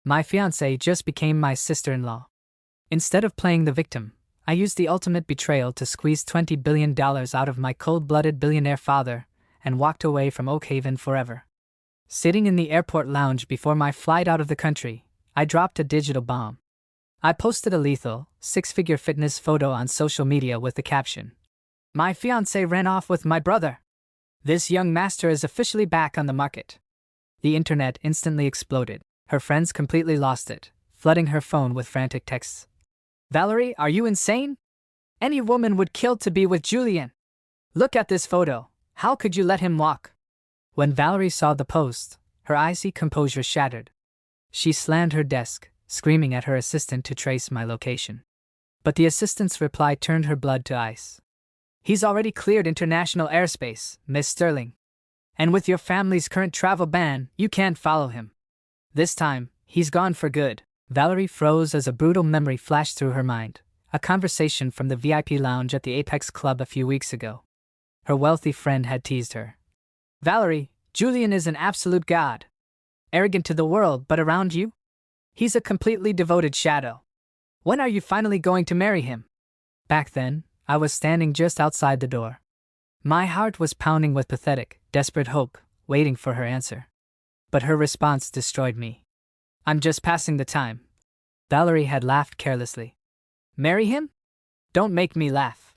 My fiancée just became my sister-in-law. Instead of playing the victim, I used the ultimate betrayal to squeeze $20 billion out of my cold-blooded billionaire father and walked away from Oak Haven forever. Sitting in the airport lounge before my flight out of the country, I dropped a digital bomb. I posted a lethal, six-figure fitness photo on social media with the caption, "My fiancé ran off with my brother. This young master is officially back on the market." The internet instantly exploded. Her friends completely lost it, flooding her phone with frantic texts. "Valerie, are you insane? Any woman would kill to be with Julian. Look at this photo. How could you let him walk?" When Valerie saw the post, her icy composure shattered. She slammed her desk, screaming at her assistant to trace my location. But the assistant's reply turned her blood to ice. "He's already cleared international airspace, Miss Sterling. And with your family's current travel ban, you can't follow him. This time, he's gone for good." Valerie froze as a brutal memory flashed through her mind, a conversation from the VIP lounge at the Apex Club a few weeks ago. Her wealthy friend had teased her. "Valerie, Julian is an absolute god. Arrogant to the world, but around you? He's a completely devoted shadow. When are you finally going to marry him?" Back then, I was standing just outside the door. My heart was pounding with pathetic, desperate hope, waiting for her answer. But her response destroyed me. "I'm just passing the time." Valerie had laughed carelessly. "Marry him? Don't make me laugh."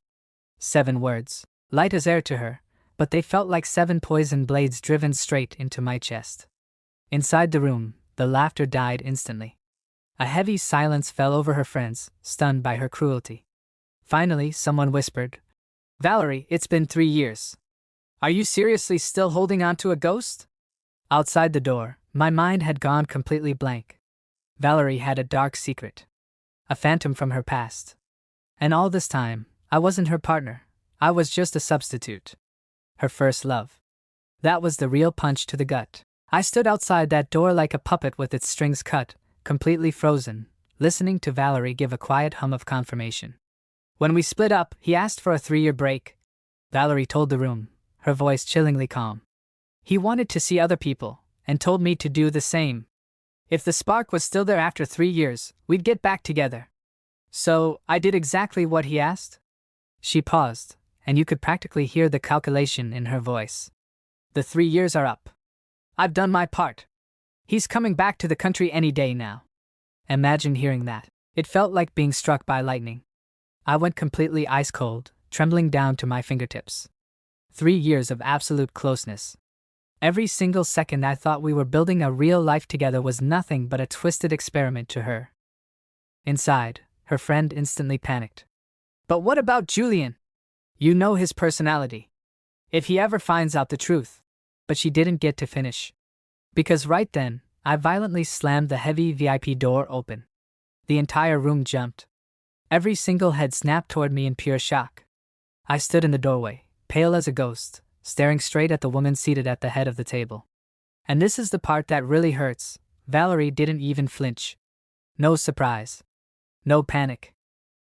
7 words, light as air to her, but they felt like 7 poison blades driven straight into my chest. Inside the room, the laughter died instantly. A heavy silence fell over her friends, stunned by her cruelty. Finally, someone whispered, "Valerie, it's been 3 years. Are you seriously still holding on to a ghost?" Outside the door, my mind had gone completely blank. Valerie had a dark secret. A phantom from her past. And all this time, I wasn't her partner. I was just a substitute. Her first love. That was the real punch to the gut. I stood outside that door like a puppet with its strings cut, completely frozen, listening to Valerie give a quiet hum of confirmation. "When we split up, he asked for a 3-year break," Valerie told the room, her voice chillingly calm. "He wanted to see other people, and told me to do the same. If the spark was still there after 3 years, we'd get back together. So, I did exactly what he asked." She paused, and you could practically hear the calculation in her voice. "The 3 years are up. I've done my part. He's coming back to the country any day now." Imagine hearing that. It felt like being struck by lightning. I went completely ice cold, trembling down to my fingertips. 3 years of absolute closeness. Every single second I thought we were building a real life together was nothing but a twisted experiment to her. Inside, her friend instantly panicked. "But what about Julian? You know his personality. If he ever finds out the truth." But she didn't get to finish. Because right then, I violently slammed the heavy VIP door open. The entire room jumped. Every single head snapped toward me in pure shock. I stood in the doorway, pale as a ghost, staring straight at the woman seated at the head of the table. And this is the part that really hurts. Valerie didn't even flinch. No surprise. No panic.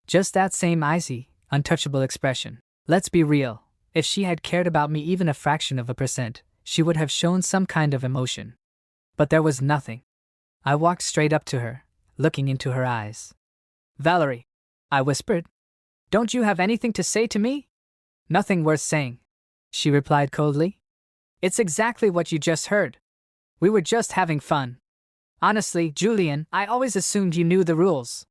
Just that same icy, untouchable expression. Let's be real. If she had cared about me even a fraction of a percent, she would have shown some kind of emotion. But there was nothing. I walked straight up to her, looking into her eyes. "Valerie," I whispered, "don't you have anything to say to me?" "Nothing worth saying," she replied coldly. "It's exactly what you just heard. We were just having fun. Honestly, Julian, I always assumed you knew the rules."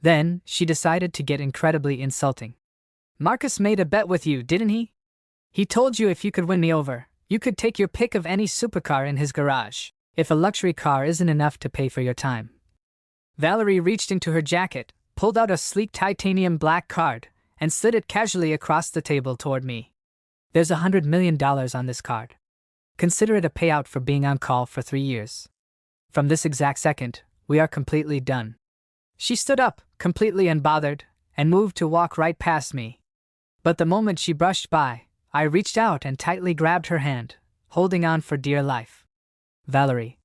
Then, she decided to get incredibly insulting. "Marcus made a bet with you, didn't he? He told you if you could win me over, you could take your pick of any supercar in his garage, if a luxury car isn't enough to pay for your time." Valerie reached into her jacket, pulled out a sleek titanium black card, and slid it casually across the table toward me. "There's $100 million on this card. Consider it a payout for being on call for 3 years. From this exact second, we are completely done." She stood up, completely unbothered, and moved to walk right past me. But the moment she brushed by, I reached out and tightly grabbed her hand, holding on for dear life. "Valerie,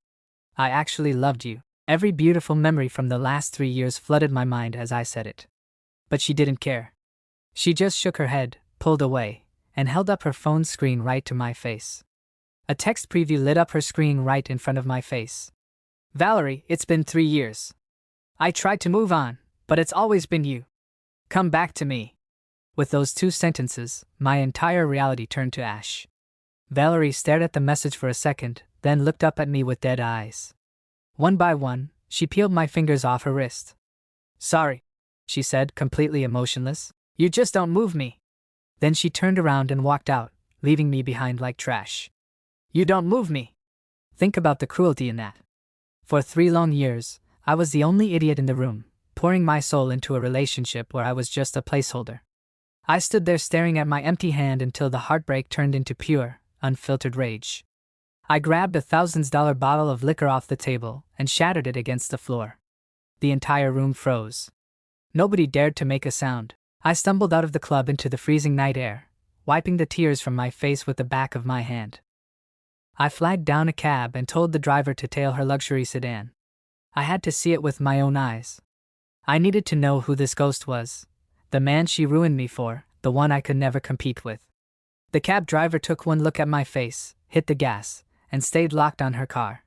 I actually loved you." Every beautiful memory from the last 3 years flooded my mind as I said it. But she didn't care. She just shook her head, pulled away, and held up her phone screen right to my face. A text preview lit up her screen right in front of my face. Valerie, it's been 3 years. I tried to move on, but it's always been you. Come back to me. With those 2 sentences, my entire reality turned to ash. Valerie stared at the message for a second, then looked up at me with dead eyes. One by one, she peeled my fingers off her wrist. Sorry, she said, completely emotionless. You just don't move me. Then she turned around and walked out, leaving me behind like trash. You don't move me. Think about the cruelty in that. For 3 long years, I was the only idiot in the room, pouring my soul into a relationship where I was just a placeholder. I stood there staring at my empty hand until the heartbreak turned into pure, unfiltered rage. I grabbed a $1,000 bottle of liquor off the table and shattered it against the floor. The entire room froze. Nobody dared to make a sound. I stumbled out of the club into the freezing night air, wiping the tears from my face with the back of my hand. I flagged down a cab and told the driver to tail her luxury sedan. I had to see it with my own eyes. I needed to know who this ghost was, the man she ruined me for, the one I could never compete with. The cab driver took one look at my face, hit the gas, and stayed locked on her car.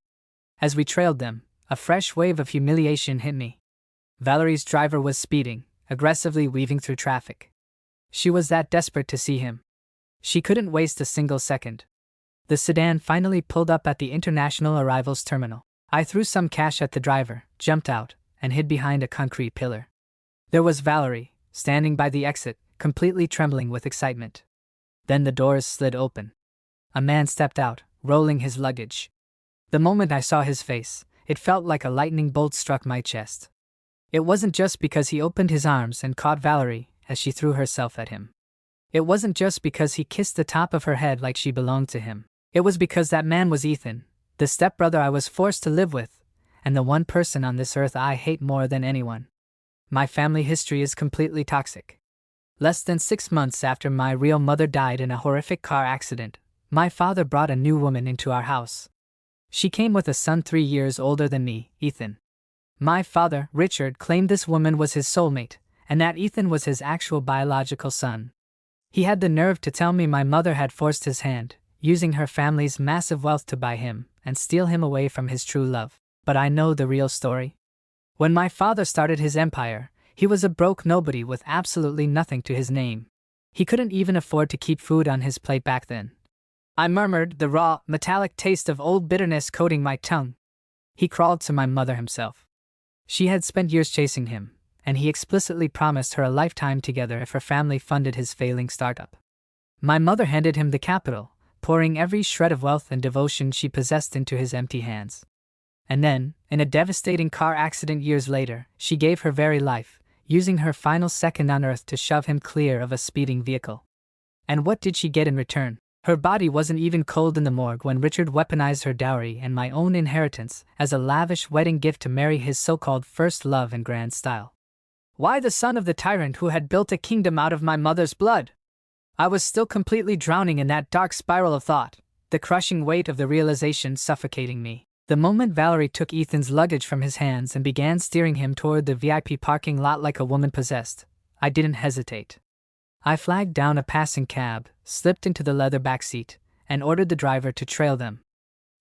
As we trailed them, a fresh wave of humiliation hit me. Valerie's driver was speeding, aggressively weaving through traffic. She was that desperate to see him. She couldn't waste a single second. The sedan finally pulled up at the international arrivals terminal. I threw some cash at the driver, jumped out, and hid behind a concrete pillar. There was Valerie, standing by the exit, completely trembling with excitement. Then the doors slid open. A man stepped out, rolling his luggage. The moment I saw his face, it felt like a lightning bolt struck my chest. It wasn't just because he opened his arms and caught Valerie as she threw herself at him. It wasn't just because he kissed the top of her head like she belonged to him. It was because that man was Ethan, the stepbrother I was forced to live with, and the one person on this earth I hate more than anyone. My family history is completely toxic. Less than 6 months after my real mother died in a horrific car accident, my father brought a new woman into our house. She came with a son 3 years older than me, Ethan. My father, Richard, claimed this woman was his soulmate, and that Ethan was his actual biological son. He had the nerve to tell me my mother had forced his hand, using her family's massive wealth to buy him and steal him away from his true love. But I know the real story. When my father started his empire, he was a broke nobody with absolutely nothing to his name. He couldn't even afford to keep food on his plate back then. I murmured, the raw, metallic taste of old bitterness coating my tongue. He crawled to my mother himself. She had spent years chasing him, and he explicitly promised her a lifetime together if her family funded his failing startup. My mother handed him the capital, pouring every shred of wealth and devotion she possessed into his empty hands. And then, in a devastating car accident years later, she gave her very life, using her final second on earth to shove him clear of a speeding vehicle. And what did she get in return? Her body wasn't even cold in the morgue when Richard weaponized her dowry and my own inheritance as a lavish wedding gift to marry his so-called first love in grand style. Why the son of the tyrant who had built a kingdom out of my mother's blood? I was still completely drowning in that dark spiral of thought, the crushing weight of the realization suffocating me. The moment Valerie took Ethan's luggage from his hands and began steering him toward the VIP parking lot like a woman possessed, I didn't hesitate. I flagged down a passing cab, slipped into the leather back seat, and ordered the driver to trail them.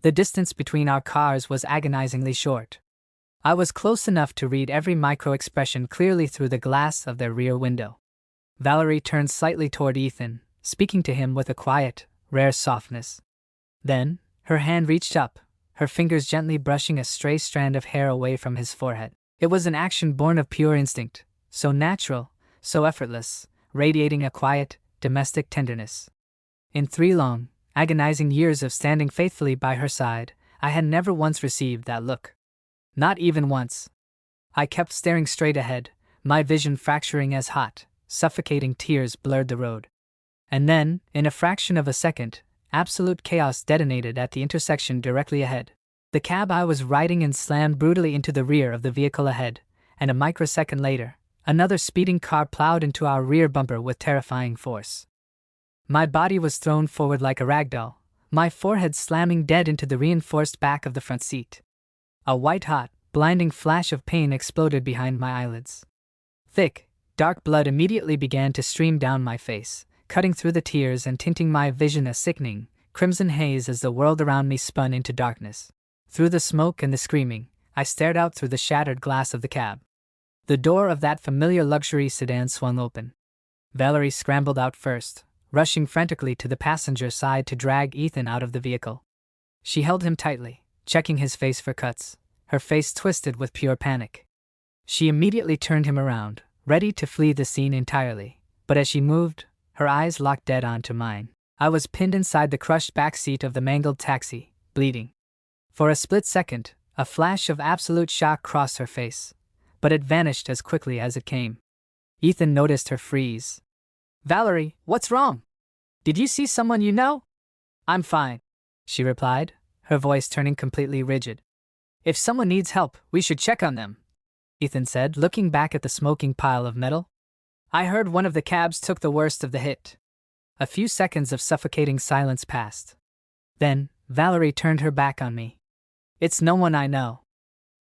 The distance between our cars was agonizingly short. I was close enough to read every micro-expression clearly through the glass of their rear window. Valerie turned slightly toward Ethan, speaking to him with a quiet, rare softness. Then, her hand reached up, her fingers gently brushing a stray strand of hair away from his forehead. It was an action born of pure instinct, so natural, so effortless, radiating a quiet, domestic tenderness. In 3 long, agonizing years of standing faithfully by her side, I had never once received that look. Not even once. I kept staring straight ahead, my vision fracturing as hot, suffocating tears blurred the road. And then, in a fraction of a second, absolute chaos detonated at the intersection directly ahead. The cab I was riding in slammed brutally into the rear of the vehicle ahead, and a microsecond later, another speeding car plowed into our rear bumper with terrifying force. My body was thrown forward like a ragdoll, my forehead slamming dead into the reinforced back of the front seat. A white-hot, blinding flash of pain exploded behind my eyelids. Thick, dark blood immediately began to stream down my face, cutting through the tears and tinting my vision a sickening, crimson haze as the world around me spun into darkness. Through the smoke and the screaming, I stared out through the shattered glass of the cab. The door of that familiar luxury sedan swung open. Valerie scrambled out first, rushing frantically to the passenger side to drag Ethan out of the vehicle. She held him tightly, checking his face for cuts, her face twisted with pure panic. She immediately turned him around, ready to flee the scene entirely, but as she moved, her eyes locked dead onto mine. I was pinned inside the crushed back seat of the mangled taxi, bleeding. For a split second, a flash of absolute shock crossed her face, but it vanished as quickly as it came. Ethan noticed her freeze. "Valerie, what's wrong? Did you see someone you know?" "I'm fine," she replied, her voice turning completely rigid. "If someone needs help, we should check on them," Ethan said, looking back at the smoking pile of metal. "I heard one of the cabs took the worst of the hit." A few seconds of suffocating silence passed. Then, Valerie turned her back on me. "It's no one I know.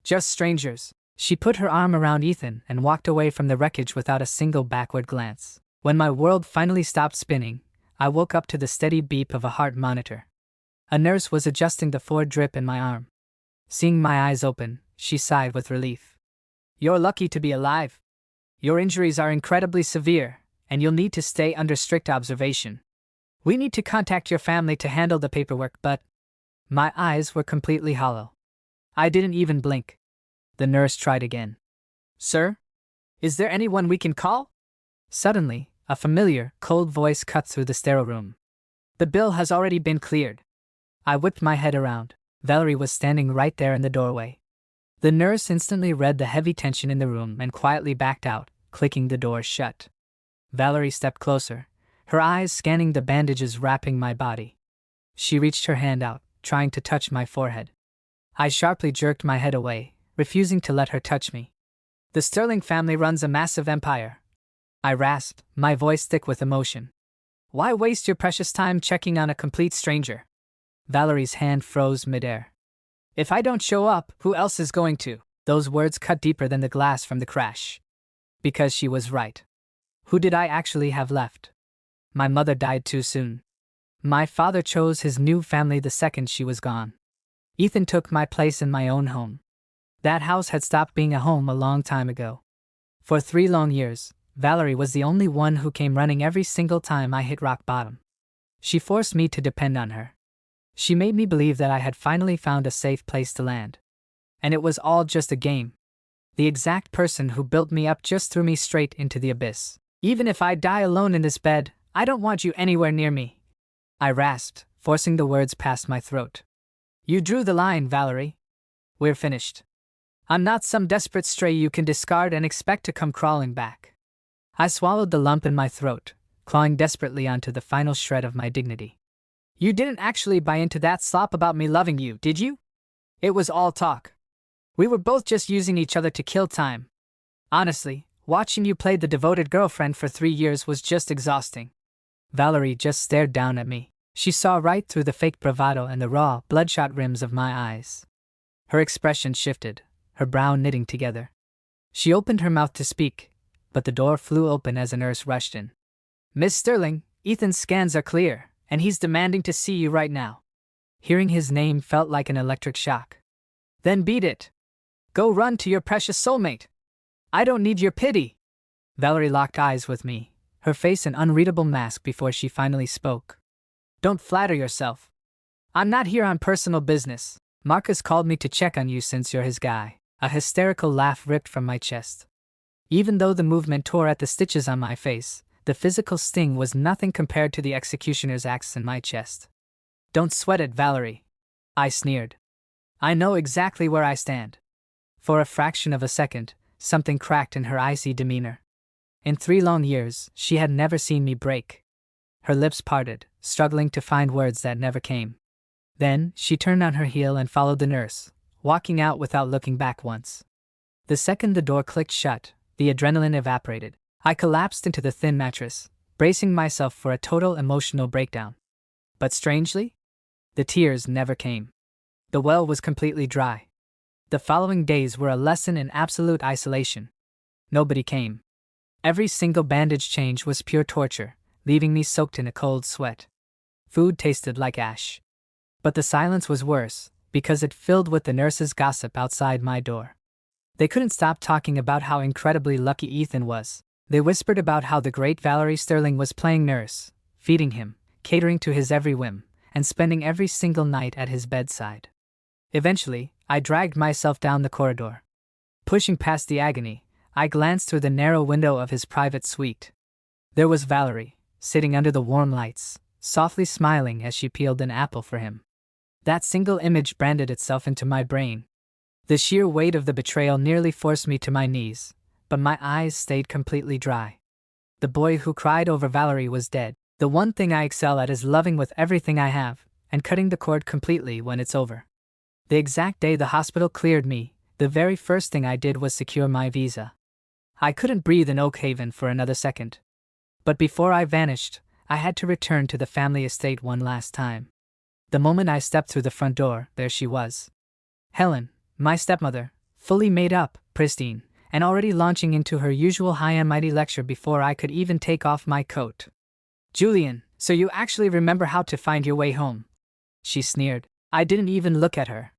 Just strangers." She put her arm around Ethan and walked away from the wreckage without a single backward glance. When my world finally stopped spinning, I woke up to the steady beep of a heart monitor. A nurse was adjusting the Ford drip in my arm. Seeing my eyes open, she sighed with relief. "You're lucky to be alive. Your injuries are incredibly severe, and you'll need to stay under strict observation. We need to contact your family to handle the paperwork, but..." My eyes were completely hollow. I didn't even blink. The nurse tried again. "Sir? Is there anyone we can call?" Suddenly, a familiar, cold voice cut through the sterile room. "The bill has already been cleared." I whipped my head around. Valerie was standing right there in the doorway. The nurse instantly read the heavy tension in the room and quietly backed out, clicking the door shut. Valerie stepped closer, her eyes scanning the bandages wrapping my body. She reached her hand out, trying to touch my forehead. I sharply jerked my head away, refusing to let her touch me. "The Sterling family runs a massive empire," I rasped, my voice thick with emotion. "Why waste your precious time checking on a complete stranger?" Valerie's hand froze midair. "If I don't show up, who else is going to?" Those words cut deeper than the glass from the crash. Because she was right. Who did I actually have left? My mother died too soon. My father chose his new family the second she was gone. Ethan took my place in my own home. That house had stopped being a home a long time ago. For 3 long years, Valerie was the only one who came running every single time I hit rock bottom. She forced me to depend on her. She made me believe that I had finally found a safe place to land. And it was all just a game. The exact person who built me up just threw me straight into the abyss. "Even if I die alone in this bed, I don't want you anywhere near me," I rasped, forcing the words past my throat. "You drew the line, Valerie. We're finished. I'm not some desperate stray you can discard and expect to come crawling back." I swallowed the lump in my throat, clawing desperately onto the final shred of my dignity. "You didn't actually buy into that slop about me loving you, did you? It was all talk. We were both just using each other to kill time. Honestly, watching you play the devoted girlfriend for 3 years was just exhausting." Valerie just stared down at me. She saw right through the fake bravado and the raw, bloodshot rims of my eyes. Her expression shifted, her brow knitting together. She opened her mouth to speak, but the door flew open as a nurse rushed in. "Miss Sterling, Ethan's scans are clear, and he's demanding to see you right now." Hearing his name felt like an electric shock. "Then beat it. Go run to your precious soulmate. I don't need your pity." Valerie locked eyes with me, her face an unreadable mask before she finally spoke. "Don't flatter yourself. I'm not here on personal business. Marcus called me to check on you since you're his guy." A hysterical laugh ripped from my chest. Even though the movement tore at the stitches on my face, the physical sting was nothing compared to the executioner's axe in my chest. "Don't sweat it, Valerie," I sneered. "I know exactly where I stand." For a fraction of a second, something cracked in her icy demeanor. In 3 long years, she had never seen me break. Her lips parted, struggling to find words that never came. Then, she turned on her heel and followed the nurse, walking out without looking back once. The second the door clicked shut, the adrenaline evaporated. I collapsed into the thin mattress, bracing myself for a total emotional breakdown. But strangely, the tears never came. The well was completely dry. The following days were a lesson in absolute isolation. Nobody came. Every single bandage change was pure torture, leaving me soaked in a cold sweat. Food tasted like ash. But the silence was worse, because it filled with the nurses' gossip outside my door. They couldn't stop talking about how incredibly lucky Ethan was. They whispered about how the great Valerie Sterling was playing nurse, feeding him, catering to his every whim, and spending every single night at his bedside. Eventually, I dragged myself down the corridor. Pushing past the agony, I glanced through the narrow window of his private suite. There was Valerie, sitting under the warm lights, softly smiling as she peeled an apple for him. That single image branded itself into my brain. The sheer weight of the betrayal nearly forced me to my knees, but my eyes stayed completely dry. The boy who cried over Valerie was dead. The one thing I excel at is loving with everything I have, and cutting the cord completely when it's over. The exact day the hospital cleared me, the very first thing I did was secure my visa. I couldn't breathe in Oakhaven for another second. But before I vanished, I had to return to the family estate one last time. The moment I stepped through the front door, there she was. Helen, my stepmother, fully made up, pristine, and already launching into her usual high and mighty lecture before I could even take off my coat. "Julian, so you actually remember how to find your way home?" she sneered. I didn't even look at her.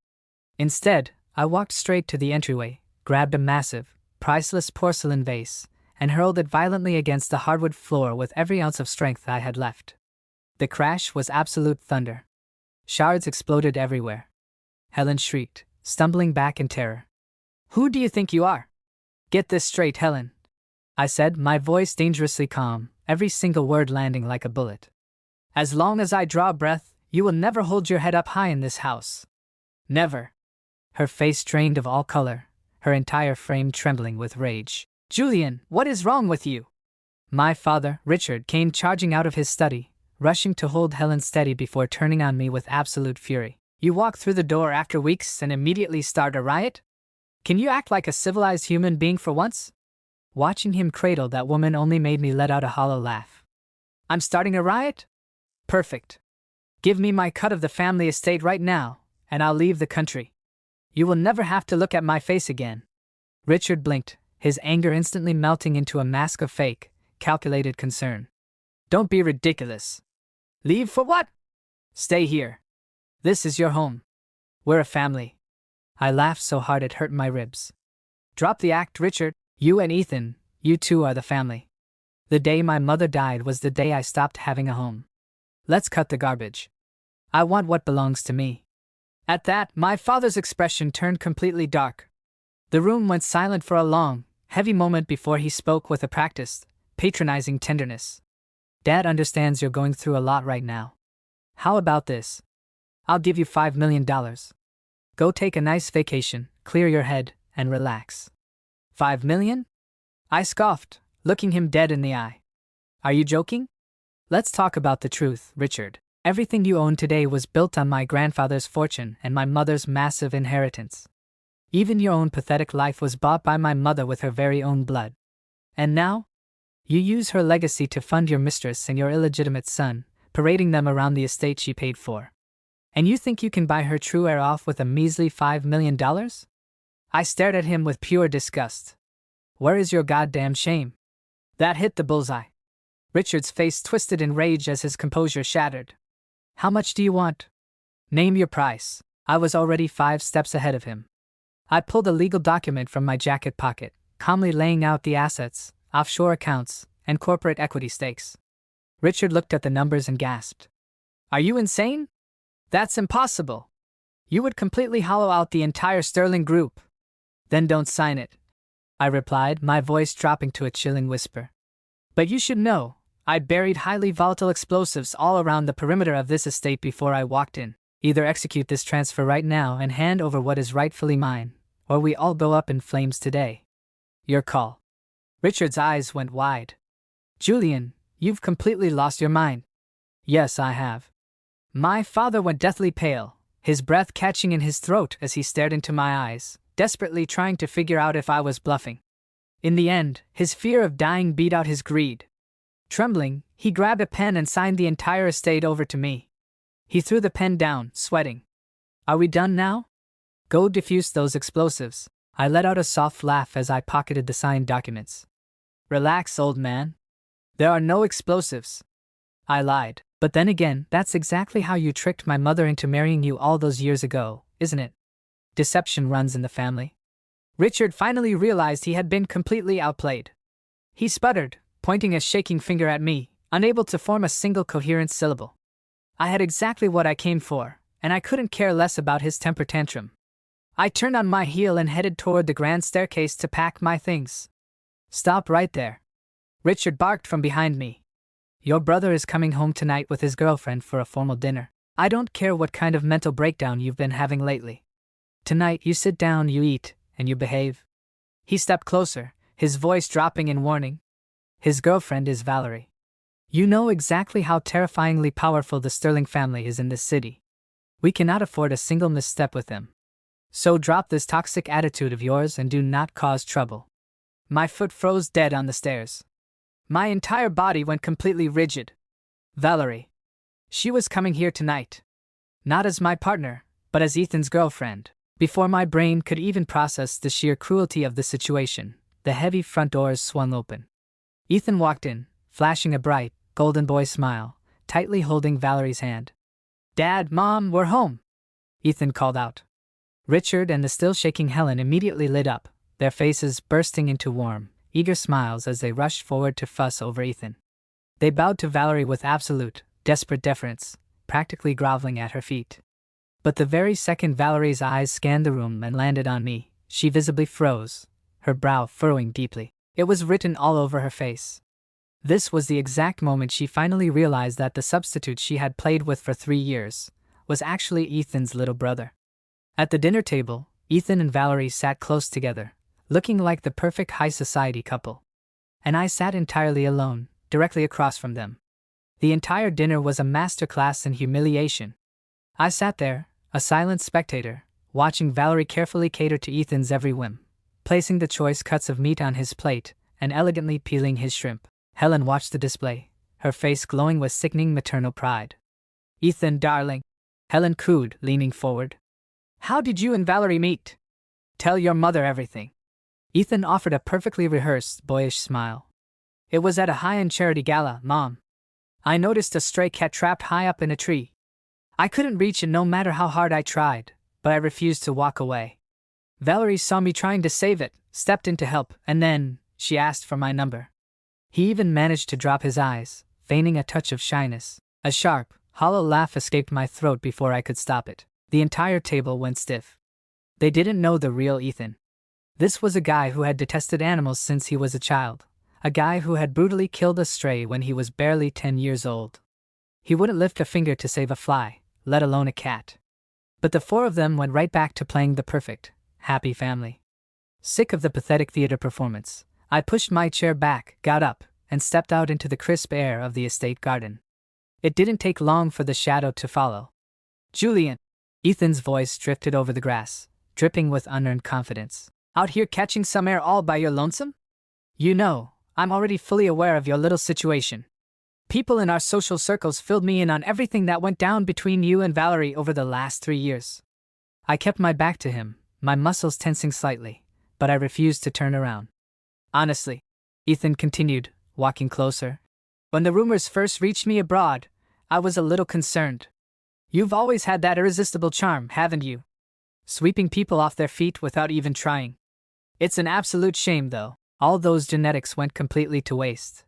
Instead, I walked straight to the entryway, grabbed a massive, priceless porcelain vase, and hurled it violently against the hardwood floor with every ounce of strength I had left. The crash was absolute thunder. Shards exploded everywhere. Helen shrieked, stumbling back in terror. "Who do you think you are?" "Get this straight, Helen," I said, my voice dangerously calm, every single word landing like a bullet. "As long as I draw a breath, you will never hold your head up high in this house. Never." Her face drained of all color, her entire frame trembling with rage. "Julian, what is wrong with you?" My father, Richard, came charging out of his study, rushing to hold Helen steady before turning on me with absolute fury. "You walk through the door after weeks and immediately start a riot? Can you act like a civilized human being for once?" Watching him cradle that woman only made me let out a hollow laugh. "I'm starting a riot? Perfect. Give me my cut of the family estate right now, and I'll leave the country. You will never have to look at my face again." Richard blinked, his anger instantly melting into a mask of fake, calculated concern. "Don't be ridiculous. Leave for what? Stay here. This is your home. We're a family." I laughed so hard it hurt my ribs. "Drop the act, Richard. You and Ethan, you two are the family. The day my mother died was the day I stopped having a home. Let's cut the garbage. I want what belongs to me." At that, my father's expression turned completely dark. The room went silent for a long, heavy moment before he spoke with a practiced, patronizing tenderness. "Dad understands you're going through a lot right now. How about this? I'll give you $5 million. Go take a nice vacation, clear your head, and relax." $5 million? I scoffed, looking him dead in the eye. "Are you joking? Let's talk about the truth, Richard. Everything you own today was built on my grandfather's fortune and my mother's massive inheritance. Even your own pathetic life was bought by my mother with her very own blood. And now? You use her legacy to fund your mistress and your illegitimate son, parading them around the estate she paid for. And you think you can buy her true heir off with a measly $5 million? I stared at him with pure disgust. "Where is your goddamn shame?" That hit the bullseye. Richard's face twisted in rage as his composure shattered. "How much do you want? Name your price." I was already 5 steps ahead of him. I pulled a legal document from my jacket pocket, calmly laying out the assets, offshore accounts, and corporate equity stakes. Richard looked at the numbers and gasped. "Are you insane? That's impossible. You would completely hollow out the entire Sterling Group." "Then don't sign it," I replied, my voice dropping to a chilling whisper. "But you should know, I buried highly volatile explosives all around the perimeter of this estate before I walked in. Either execute this transfer right now and hand over what is rightfully mine, or we all go up in flames today. Your call." Richard's eyes went wide. "Julian, you've completely lost your mind." "Yes, I have." My father went deathly pale, his breath catching in his throat as he stared into my eyes, desperately trying to figure out if I was bluffing. In the end, his fear of dying beat out his greed. Trembling, he grabbed a pen and signed the entire estate over to me. He threw the pen down, sweating. "Are we done now? Go defuse those explosives." I let out a soft laugh as I pocketed the signed documents. "Relax, old man. There are no explosives." I lied. "But then again, that's exactly how you tricked my mother into marrying you all those years ago, isn't it? Deception runs in the family. Richard finally realized he had been completely outplayed. He sputtered, pointing a shaking finger at me, unable to form a single coherent syllable. I had exactly what I came for, and I couldn't care less about his temper tantrum. I turned on my heel and headed toward the grand staircase to pack my things. "Stop right there," Richard barked from behind me. "Your brother is coming home tonight with his girlfriend for a formal dinner. I don't care what kind of mental breakdown you've been having lately. Tonight you sit down, you eat, and you behave." He stepped closer, his voice dropping in warning. "His girlfriend is Valerie. You know exactly how terrifyingly powerful the Sterling family is in this city. We cannot afford a single misstep with them. So drop this toxic attitude of yours and do not cause trouble." My foot froze dead on the stairs. My entire body went completely rigid. Valerie. She was coming here tonight. Not as my partner, but as Ethan's girlfriend. Before my brain could even process the sheer cruelty of the situation, the heavy front doors swung open. Ethan walked in, flashing a bright, golden boy smile, tightly holding Valerie's hand. "Dad, Mom, we're home," Ethan called out. Richard and the still shaking Helen immediately lit up, their faces bursting into warm, eager smiles as they rushed forward to fuss over Ethan. They bowed to Valerie with absolute, desperate deference, practically groveling at her feet. But the very second Valerie's eyes scanned the room and landed on me, she visibly froze, her brow furrowing deeply. It was written all over her face. This was the exact moment she finally realized that the substitute she had played with for 3 years was actually Ethan's little brother. At the dinner table, Ethan and Valerie sat close together, looking like the perfect high society couple. And I sat entirely alone, directly across from them. The entire dinner was a masterclass in humiliation. I sat there, a silent spectator, watching Valerie carefully cater to Ethan's every whim, placing the choice cuts of meat on his plate and elegantly peeling his shrimp. Helen watched the display, her face glowing with sickening maternal pride. "Ethan, darling," Helen cooed, leaning forward. "How did you and Valerie meet? Tell your mother everything." Ethan offered a perfectly rehearsed, boyish smile. "It was at a high-end charity gala, Mom. I noticed a stray cat trapped high up in a tree. I couldn't reach it no matter how hard I tried, but I refused to walk away. Valerie saw me trying to save it, stepped in to help, and then she asked for my number." He even managed to drop his eyes, feigning a touch of shyness. A sharp, hollow laugh escaped my throat before I could stop it. The entire table went stiff. They didn't know the real Ethan. This was a guy who had detested animals since he was a child, a guy who had brutally killed a stray when he was barely 10 years old. He wouldn't lift a finger to save a fly, let alone a cat. But the 4 of them went right back to playing the perfect, happy family. Sick of the pathetic theater performance, I pushed my chair back, got up, and stepped out into the crisp air of the estate garden. It didn't take long for the shadow to follow. "Julian," Ethan's voice drifted over the grass, dripping with unearned confidence. "Out here catching some air all by your lonesome? You know, I'm already fully aware of your little situation. People in our social circles filled me in on everything that went down between you and Valerie over the last 3 years." I kept my back to him, my muscles tensing slightly, but I refused to turn around. "Honestly," Ethan continued, walking closer, "when the rumors first reached me abroad, I was a little concerned. You've always had that irresistible charm, haven't you? Sweeping people off their feet without even trying. It's an absolute shame, though. All those genetics went completely to waste.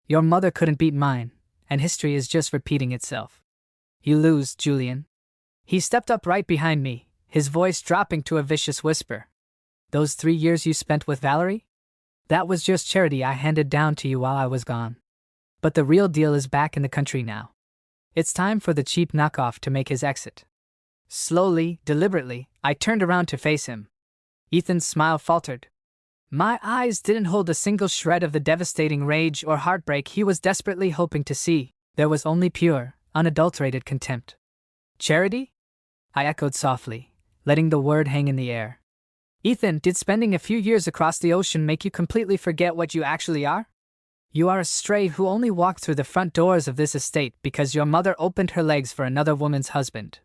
Your mother couldn't beat mine, and history is just repeating itself. You lose, Julian." He stepped up right behind me, his voice dropping to a vicious whisper. "Those 3 years you spent with Valerie? That was just charity I handed down to you while I was gone. But the real deal is back in the country now. It's time for the cheap knockoff to make his exit." Slowly, deliberately, I turned around to face him. Ethan's smile faltered. My eyes didn't hold a single shred of the devastating rage or heartbreak he was desperately hoping to see. There was only pure, unadulterated contempt. "Charity?" I echoed softly, letting the word hang in the air. "Ethan, did spending a few years across the ocean make you completely forget what you actually are? You are a stray who only walked through the front doors of this estate because your mother opened her legs for another woman's husband.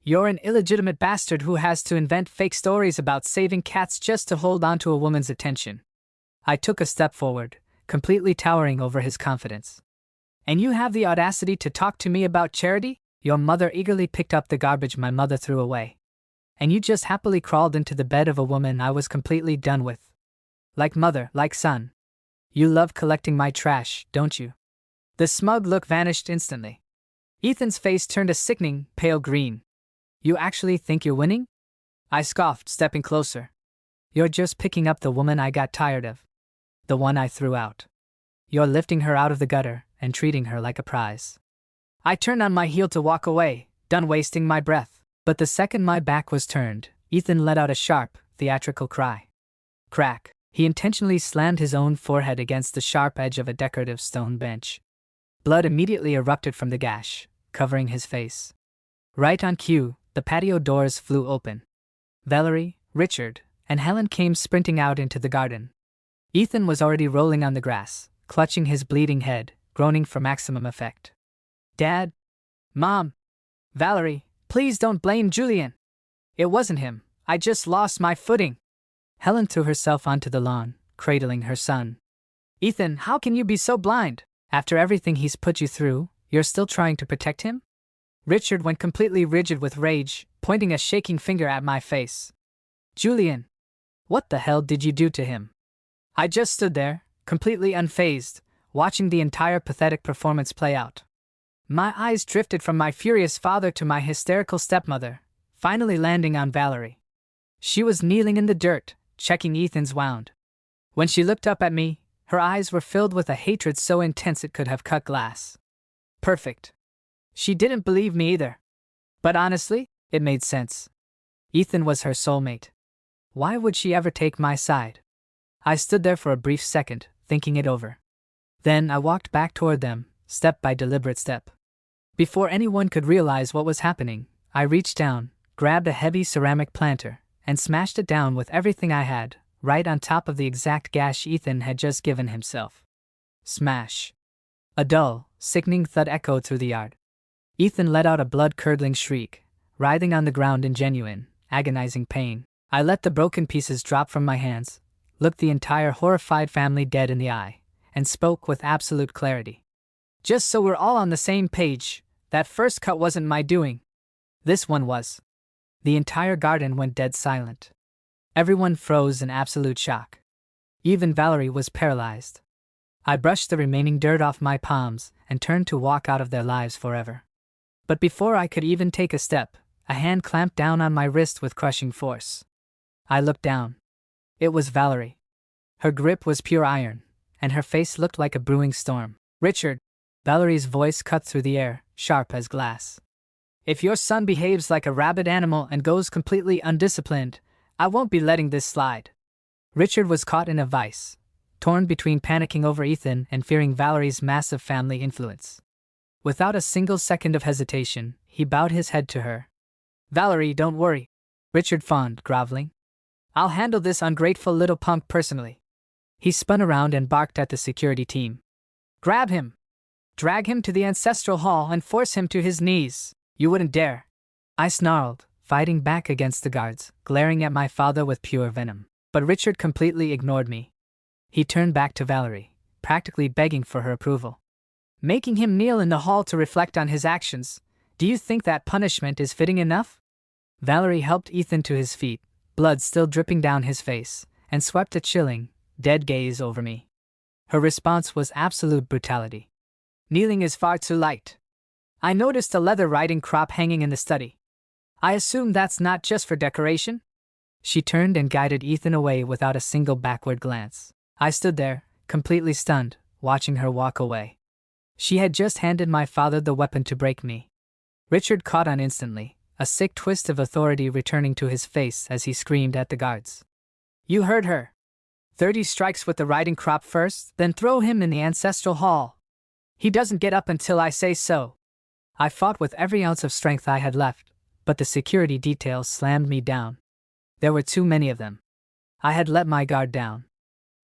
You're an illegitimate bastard who has to invent fake stories about saving cats just to hold on to a woman's attention." I took a step forward, completely towering over his confidence. "And you have the audacity to talk to me about charity?" Your mother eagerly picked up the garbage my mother threw away. And you just happily crawled into the bed of a woman I was completely done with. Like mother, like son. You love collecting my trash, don't you? The smug look vanished instantly. Ethan's face turned a sickening, pale green. You actually think you're winning? I scoffed, stepping closer. You're just picking up the woman I got tired of. The one I threw out. You're lifting her out of the gutter and treating her like a prize. I turned on my heel to walk away, done wasting my breath. But the second my back was turned, Ethan let out a sharp, theatrical cry. Crack. He intentionally slammed his own forehead against the sharp edge of a decorative stone bench. Blood immediately erupted from the gash, covering his face. Right on cue, the patio doors flew open. Valerie, Richard, and Helen came sprinting out into the garden. Ethan was already rolling on the grass, clutching his bleeding head, groaning for maximum effect. Dad? Mom? Valerie, please don't blame Julian. It wasn't him. I just lost my footing. Helen threw herself onto the lawn, cradling her son. Ethan, how can you be so blind? After everything he's put you through, you're still trying to protect him? Richard went completely rigid with rage, pointing a shaking finger at my face. Julian, what the hell did you do to him? I just stood there, completely unfazed, watching the entire pathetic performance play out. My eyes drifted from my furious father to my hysterical stepmother, finally landing on Valerie. She was kneeling in the dirt, checking Ethan's wound. When she looked up at me, her eyes were filled with a hatred so intense it could have cut glass. Perfect. She didn't believe me either. But honestly, it made sense. Ethan was her soulmate. Why would she ever take my side? I stood there for a brief second, thinking it over. Then I walked back toward them, step by deliberate step. Before anyone could realize what was happening, I reached down, grabbed a heavy ceramic planter, and smashed it down with everything I had, right on top of the exact gash Ethan had just given himself. Smash. A dull, sickening thud echoed through the yard. Ethan let out a blood-curdling shriek, writhing on the ground in genuine, agonizing pain. I let the broken pieces drop from my hands, looked the entire horrified family dead in the eye, and spoke with absolute clarity. Just so we're all on the same page, that first cut wasn't my doing. This one was. The entire garden went dead silent. Everyone froze in absolute shock. Even Valerie was paralyzed. I brushed the remaining dirt off my palms and turned to walk out of their lives forever. But before I could even take a step, a hand clamped down on my wrist with crushing force. I looked down. It was Valerie. Her grip was pure iron, and her face looked like a brewing storm. Richard. Valerie's voice cut through the air, sharp as glass. If your son behaves like a rabid animal and goes completely undisciplined, I won't be letting this slide. Richard was caught in a vice, torn between panicking over Ethan and fearing Valerie's massive family influence. Without a single second of hesitation, he bowed his head to her. Valerie, don't worry. Richard fawned, groveling. I'll handle this ungrateful little punk personally. He spun around and barked at the security team. Grab him! Drag him to the ancestral hall and force him to his knees. You wouldn't dare. I snarled, fighting back against the guards, glaring at my father with pure venom. But Richard completely ignored me. He turned back to Valerie, practically begging for her approval. Making him kneel in the hall to reflect on his actions. Do you think that punishment is fitting enough? Valerie helped Ethan to his feet, blood still dripping down his face, and swept a chilling, dead gaze over me. Her response was absolute brutality. Kneeling is far too light. I noticed a leather riding crop hanging in the study. I assume that's not just for decoration? She turned and guided Ethan away without a single backward glance. I stood there, completely stunned, watching her walk away. She had just handed my father the weapon to break me. Richard caught on instantly, a sick twist of authority returning to his face as he screamed at the guards. You heard her. 30 strikes with the riding crop first, then throw him in the ancestral hall. He doesn't get up until I say so. I fought with every ounce of strength I had left, but the security details slammed me down. There were too many of them. I had let my guard down.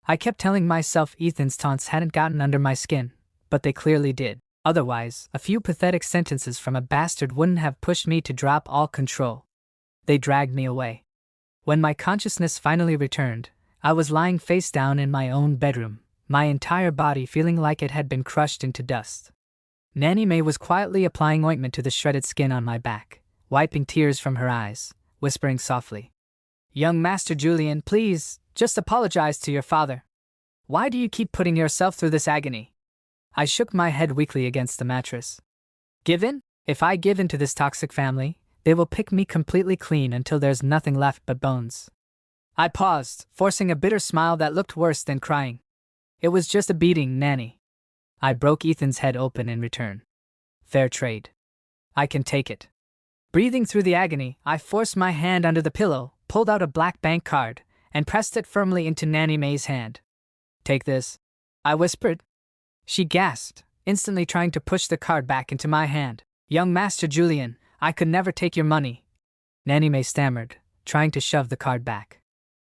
I kept telling myself Ethan's taunts hadn't gotten under my skin, but they clearly did. Otherwise, a few pathetic sentences from a bastard wouldn't have pushed me to drop all control. They dragged me away. When my consciousness finally returned, I was lying face down in my own bedroom, my entire body feeling like it had been crushed into dust. Nanny May was quietly applying ointment to the shredded skin on my back, wiping tears from her eyes, whispering softly. Young Master Julian, please, just apologize to your father. Why do you keep putting yourself through this agony? I shook my head weakly against the mattress. Give in? If I give in to this toxic family, they will pick me completely clean until there's nothing left but bones. I paused, forcing a bitter smile that looked worse than crying. It was just a beating, Nanny. I broke Ethan's head open in return. Fair trade. I can take it. Breathing through the agony, I forced my hand under the pillow, pulled out a black bank card, and pressed it firmly into Nanny May's hand. Take this, I whispered. She gasped, instantly trying to push the card back into my hand. Young Master Julian, I could never take your money. Nanny May stammered, trying to shove the card back.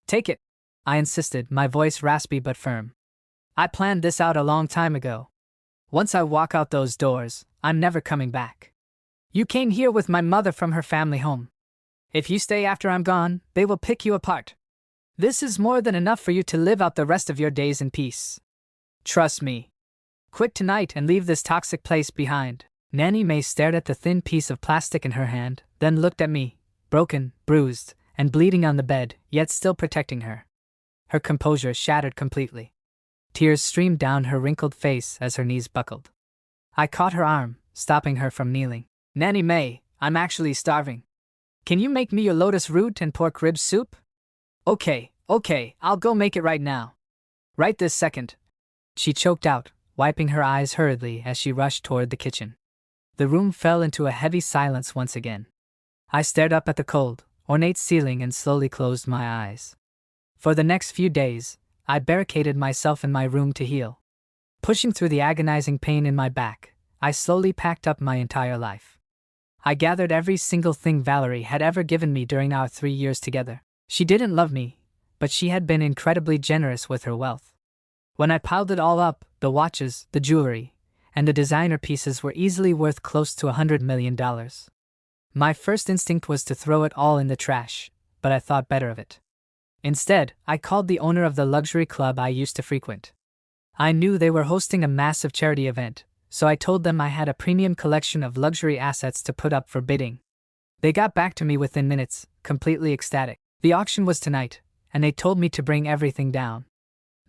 Take it, I insisted, my voice raspy but firm. I planned this out a long time ago. Once I walk out those doors, I'm never coming back. You came here with my mother from her family home. If you stay after I'm gone, they will pick you apart. This is more than enough for you to live out the rest of your days in peace. Trust me. Quit tonight and leave this toxic place behind. Nanny May stared at the thin piece of plastic in her hand, then looked at me, broken, bruised, and bleeding on the bed, yet still protecting her. Her composure shattered completely. Tears streamed down her wrinkled face as her knees buckled. I caught her arm, stopping her from kneeling. Nanny May, I'm actually starving. Can you make me your lotus root and pork rib soup? Okay, I'll go make it right now. Right this second. She choked out, wiping her eyes hurriedly as she rushed toward the kitchen. The room fell into a heavy silence once again. I stared up at the cold, ornate ceiling and slowly closed my eyes. For the next few days, I barricaded myself in my room to heal. Pushing through the agonizing pain in my back, I slowly packed up my entire life. I gathered every single thing Valerie had ever given me during our 3 years together. She didn't love me, but she had been incredibly generous with her wealth. When I piled it all up, the watches, the jewelry, and the designer pieces were easily worth close to $100 million. My first instinct was to throw it all in the trash, but I thought better of it. Instead, I called the owner of the luxury club I used to frequent. I knew they were hosting a massive charity event, so I told them I had a premium collection of luxury assets to put up for bidding. They got back to me within minutes, completely ecstatic. The auction was tonight, and they told me to bring everything down.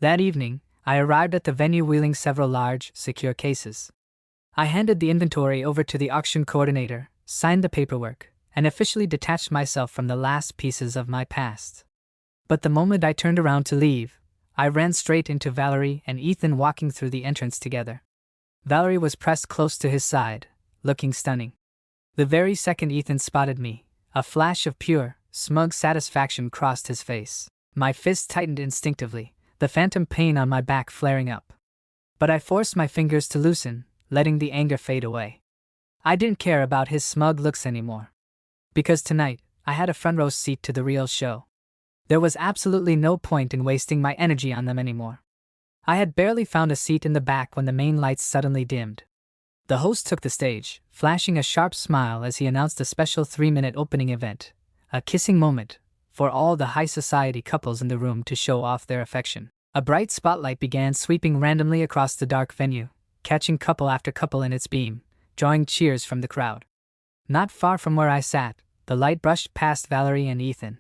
That evening, I arrived at the venue wheeling several large, secure cases. I handed the inventory over to the auction coordinator, signed the paperwork, and officially detached myself from the last pieces of my past. But the moment I turned around to leave, I ran straight into Valerie and Ethan walking through the entrance together. Valerie was pressed close to his side, looking stunning. The very second Ethan spotted me, a flash of pure, smug satisfaction crossed his face. My fist tightened instinctively, the phantom pain on my back flaring up. But I forced my fingers to loosen, letting the anger fade away. I didn't care about his smug looks anymore. Because tonight, I had a front row seat to the real show. There was absolutely no point in wasting my energy on them anymore. I had barely found a seat in the back when the main lights suddenly dimmed. The host took the stage, flashing a sharp smile as he announced a special 3-minute opening event, a kissing moment, for all the high society couples in the room to show off their affection. A bright spotlight began sweeping randomly across the dark venue, catching couple after couple in its beam, drawing cheers from the crowd. Not far from where I sat, the light brushed past Valerie and Ethan.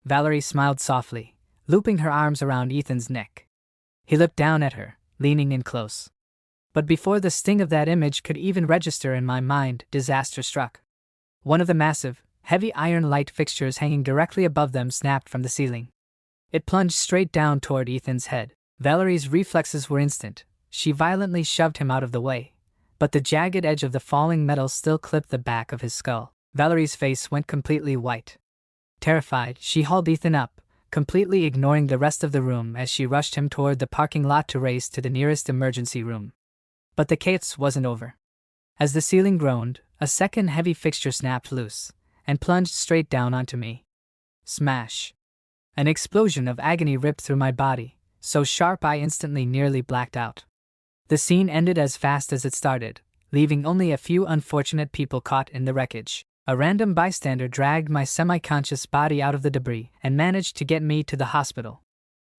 Valerie smiled softly, looping her arms around Ethan's neck. He looked down at her, leaning in close. But before the sting of that image could even register in my mind, disaster struck. One of the massive, heavy iron light fixtures hanging directly above them snapped from the ceiling. It plunged straight down toward Ethan's head. Valerie's reflexes were instant. She violently shoved him out of the way, but the jagged edge of the falling metal still clipped the back of his skull. Valerie's face went completely white. Terrified, she hauled Ethan up, completely ignoring the rest of the room as she rushed him toward the parking lot to race to the nearest emergency room. But the chaos wasn't over. As the ceiling groaned, a second heavy fixture snapped loose and plunged straight down onto me. Smash! An explosion of agony ripped through my body, so sharp I instantly nearly blacked out. The scene ended as fast as it started, leaving only a few unfortunate people caught in the wreckage. A random bystander dragged my semi-conscious body out of the debris and managed to get me to the hospital.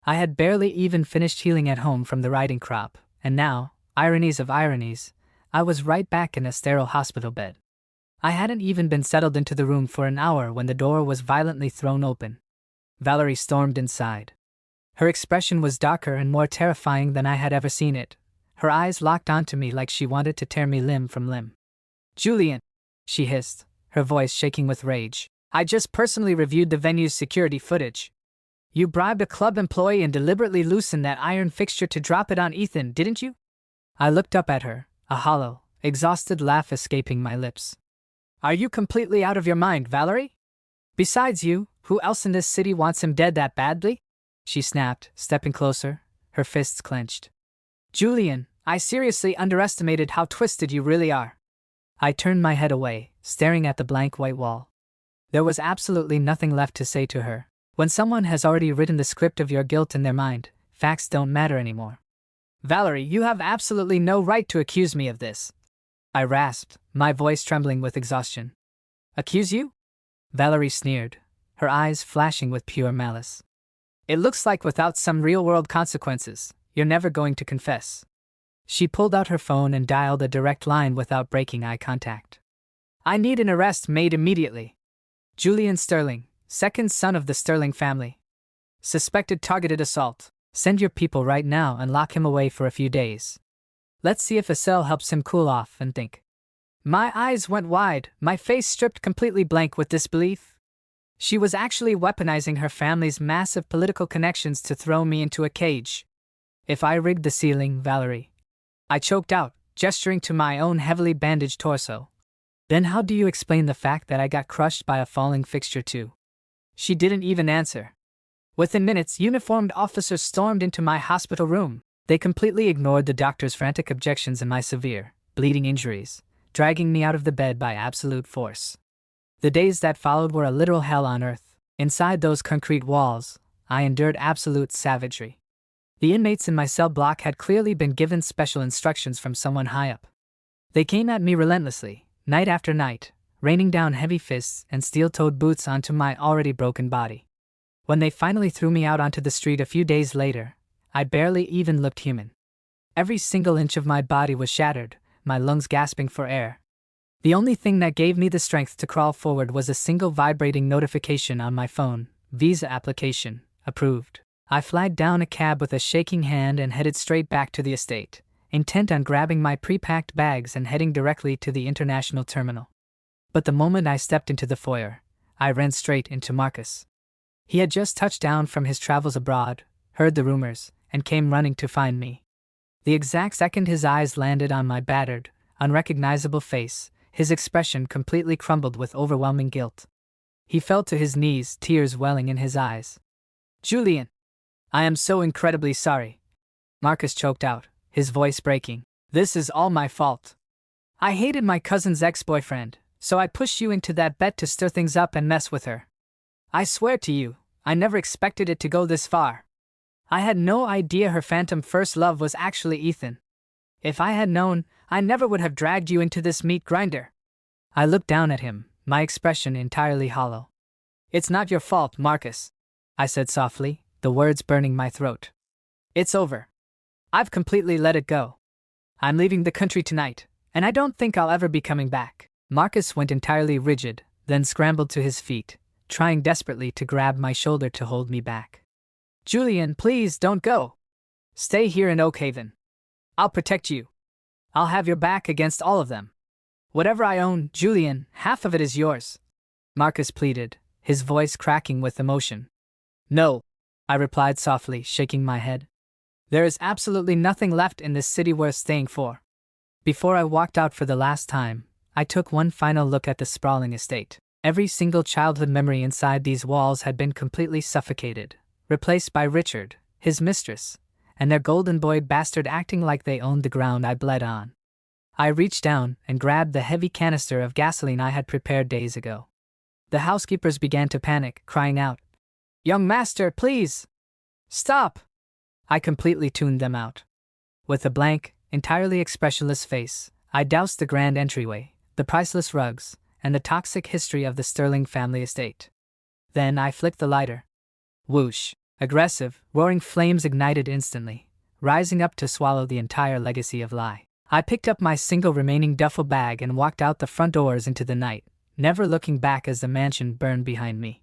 I had barely even finished healing at home from the riding crop, and now, ironies of ironies, I was right back in a sterile hospital bed. I hadn't even been settled into the room for an hour when the door was violently thrown open. Valerie stormed inside. Her expression was darker and more terrifying than I had ever seen it. Her eyes locked onto me like she wanted to tear me limb from limb. "Julian," she hissed, her voice shaking with rage. "I just personally reviewed the venue's security footage. You bribed a club employee and deliberately loosened that iron fixture to drop it on Ethan, didn't you?" I looked up at her, a hollow, exhausted laugh escaping my lips. "Are you completely out of your mind, Valerie? Besides you, who else in this city wants him dead that badly?" she snapped, stepping closer, her fists clenched. "Julian, I seriously underestimated how twisted you really are." I turned my head away, staring at the blank white wall. There was absolutely nothing left to say to her. When someone has already written the script of your guilt in their mind, facts don't matter anymore. "Valerie, you have absolutely no right to accuse me of this," I rasped, my voice trembling with exhaustion. "Accuse you?" Valerie sneered, her eyes flashing with pure malice. "It looks like without some real-world consequences, you're never going to confess." She pulled out her phone and dialed a direct line without breaking eye contact. "I need an arrest made immediately. Julian Sterling, second son of the Sterling family. Suspected targeted assault. Send your people right now and lock him away for a few days. Let's see if a cell helps him cool off and think." My eyes went wide, my face stripped completely blank with disbelief. She was actually weaponizing her family's massive political connections to throw me into a cage. "If I rigged the ceiling, Valerie," I choked out, gesturing to my own heavily bandaged torso, "then how do you explain the fact that I got crushed by a falling fixture too?" She didn't even answer. Within minutes, uniformed officers stormed into my hospital room. They completely ignored the doctor's frantic objections and my severe, bleeding injuries, dragging me out of the bed by absolute force. The days that followed were a literal hell on earth. Inside those concrete walls, I endured absolute savagery. The inmates in my cell block had clearly been given special instructions from someone high up. They came at me relentlessly, night after night, raining down heavy fists and steel-toed boots onto my already broken body. When they finally threw me out onto the street a few days later, I barely even looked human. Every single inch of my body was shattered, my lungs gasping for air. The only thing that gave me the strength to crawl forward was a single vibrating notification on my phone: "Visa application, approved." I flagged down a cab with a shaking hand and headed straight back to the estate, intent on grabbing my pre-packed bags and heading directly to the international terminal. But the moment I stepped into the foyer, I ran straight into Marcus. He had just touched down from his travels abroad, heard the rumors, and came running to find me. The exact second his eyes landed on my battered, unrecognizable face, his expression completely crumbled with overwhelming guilt. He fell to his knees, tears welling in his eyes. "Julian, I am so incredibly sorry," Marcus choked out, his voice breaking. "This is all my fault. I hated my cousin's ex-boyfriend, so I pushed you into that bet to stir things up and mess with her. I swear to you, I never expected it to go this far. I had no idea her phantom first love was actually Ethan. If I had known, I never would have dragged you into this meat grinder." I looked down at him, my expression entirely hollow. "It's not your fault, Marcus," I said softly, the words burning my throat. "It's over. I've completely let it go. I'm leaving the country tonight, and I don't think I'll ever be coming back." Marcus went entirely rigid, then scrambled to his feet, trying desperately to grab my shoulder to hold me back. "Julian, please don't go. Stay here in Oakhaven. I'll protect you. I'll have your back against all of them. Whatever I own, Julian, half of it is yours," Marcus pleaded, his voice cracking with emotion. "No," I replied softly, shaking my head. "There is absolutely nothing left in this city worth staying for." Before I walked out for the last time, I took one final look at the sprawling estate. Every single childhood memory inside these walls had been completely suffocated, replaced by Richard, his mistress, and their golden boy bastard acting like they owned the ground I bled on. I reached down and grabbed the heavy canister of gasoline I had prepared days ago. The housekeepers began to panic, crying out, "Young master, please! Stop!" I completely tuned them out. With a blank, entirely expressionless face, I doused the grand entryway, the priceless rugs, and the toxic history of the Sterling family estate. Then I flicked the lighter. Whoosh! Aggressive, roaring flames ignited instantly, rising up to swallow the entire legacy of lie. I picked up my single remaining duffel bag and walked out the front doors into the night, never looking back as the mansion burned behind me.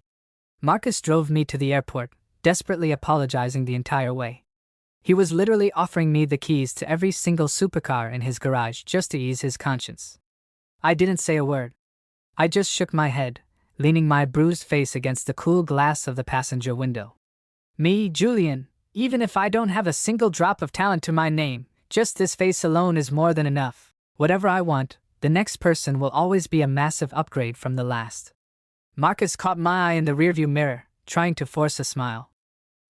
Marcus drove me to the airport, desperately apologizing the entire way. He was literally offering me the keys to every single supercar in his garage just to ease his conscience. I didn't say a word. I just shook my head, leaning my bruised face against the cool glass of the passenger window. Me, Julian, even if I don't have a single drop of talent to my name, just this face alone is more than enough. Whatever I want, the next person will always be a massive upgrade from the last. Marcus caught my eye in the rearview mirror, trying to force a smile.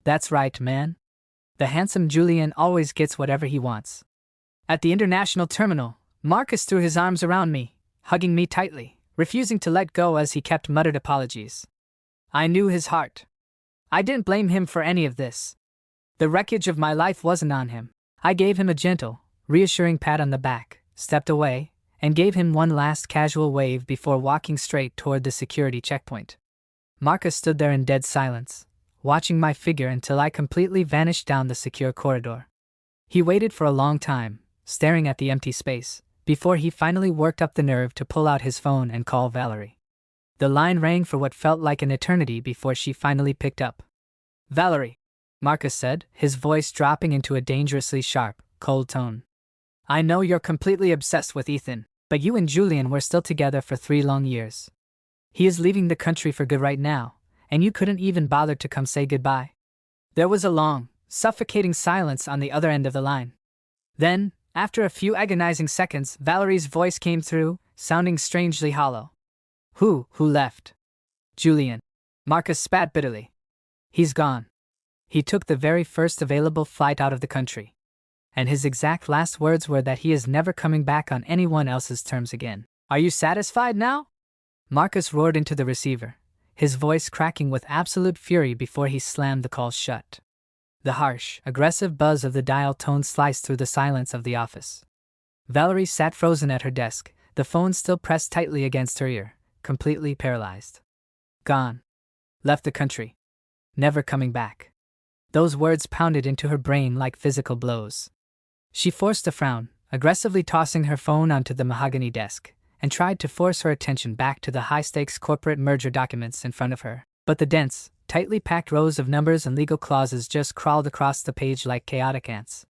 That's right, man. The handsome Julian always gets whatever he wants. At the international terminal, Marcus threw his arms around me, hugging me tightly, refusing to let go as he kept muttered apologies. I knew his heart. I didn't blame him for any of this. The wreckage of my life wasn't on him. I gave him a gentle, reassuring pat on the back, stepped away, and gave him one last casual wave before walking straight toward the security checkpoint. Marcus stood there in dead silence, watching my figure until I completely vanished down the secure corridor. He waited for a long time, staring at the empty space, before he finally worked up the nerve to pull out his phone and call Valerie. The line rang for what felt like an eternity before she finally picked up. "Valerie," Marcus said, his voice dropping into a dangerously sharp, cold tone. "I know you're completely obsessed with Ethan, but you and Julian were still together for 3 long years. He is leaving the country for good right now, and you couldn't even bother to come say goodbye." There was a long, suffocating silence on the other end of the line. Then, after a few agonizing seconds, Valerie's voice came through, sounding strangely hollow. Who left?" "Julian." Marcus spat bitterly. "He's gone. He took the very first available flight out of the country. And his exact last words were that he is never coming back on anyone else's terms again. Are you satisfied now?" Marcus roared into the receiver, his voice cracking with absolute fury before he slammed the call shut. The harsh, aggressive buzz of the dial tone sliced through the silence of the office. Valerie sat frozen at her desk, the phone still pressed tightly against her ear, completely paralyzed. Gone. Left the country. Never coming back. Those words pounded into her brain like physical blows. She forced a frown, aggressively tossing her phone onto the mahogany desk, and tried to force her attention back to the high-stakes corporate merger documents in front of her. But the dense, tightly packed rows of numbers and legal clauses just crawled across the page like chaotic ants.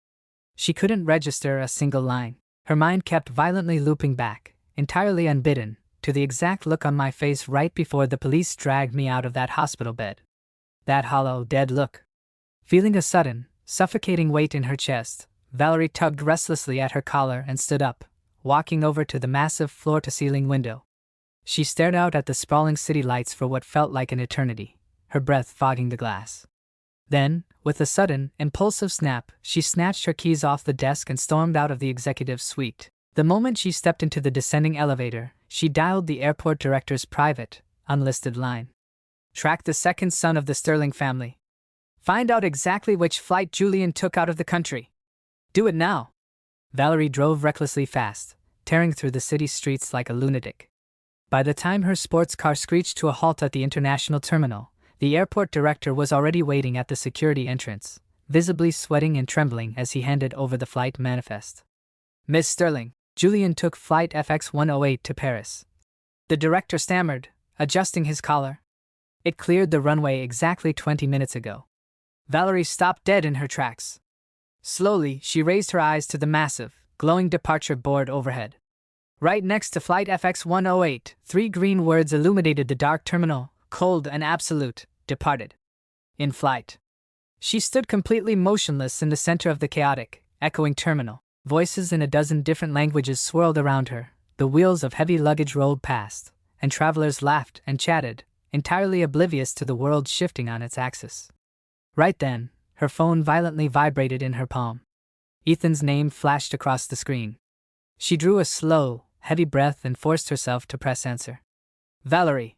She couldn't register a single line. Her mind kept violently looping back, entirely unbidden, to the exact look on my face right before the police dragged me out of that hospital bed. That hollow, dead look. Feeling a sudden, suffocating weight in her chest, Valerie tugged restlessly at her collar and stood up, walking over to the massive floor-to-ceiling window. She stared out at the sprawling city lights for what felt like an eternity, her breath fogging the glass. Then, with a sudden, impulsive snap, she snatched her keys off the desk and stormed out of the executive suite. The moment she stepped into the descending elevator, she dialed the airport director's private, unlisted line. Track the second son of the Sterling family. Find out exactly which flight Julian took out of the country. Do it now. Valerie drove recklessly fast, tearing through the city streets like a lunatic. By the time her sports car screeched to a halt at the international terminal, the airport director was already waiting at the security entrance, visibly sweating and trembling as he handed over the flight manifest. "Miss Sterling, Julian took flight FX-108 to Paris." The director stammered, adjusting his collar. "It cleared the runway exactly 20 minutes ago." Valerie stopped dead in her tracks. Slowly, she raised her eyes to the massive, glowing departure board overhead. Right next to flight FX-108, 3 green words illuminated the dark terminal: cold and absolute, departed. In flight. She stood completely motionless in the center of the chaotic, echoing terminal. Voices in a dozen different languages swirled around her, the wheels of heavy luggage rolled past, and travelers laughed and chatted, entirely oblivious to the world shifting on its axis. Right then, her phone violently vibrated in her palm. Ethan's name flashed across the screen. She drew a slow, heavy breath and forced herself to press answer. "Valerie."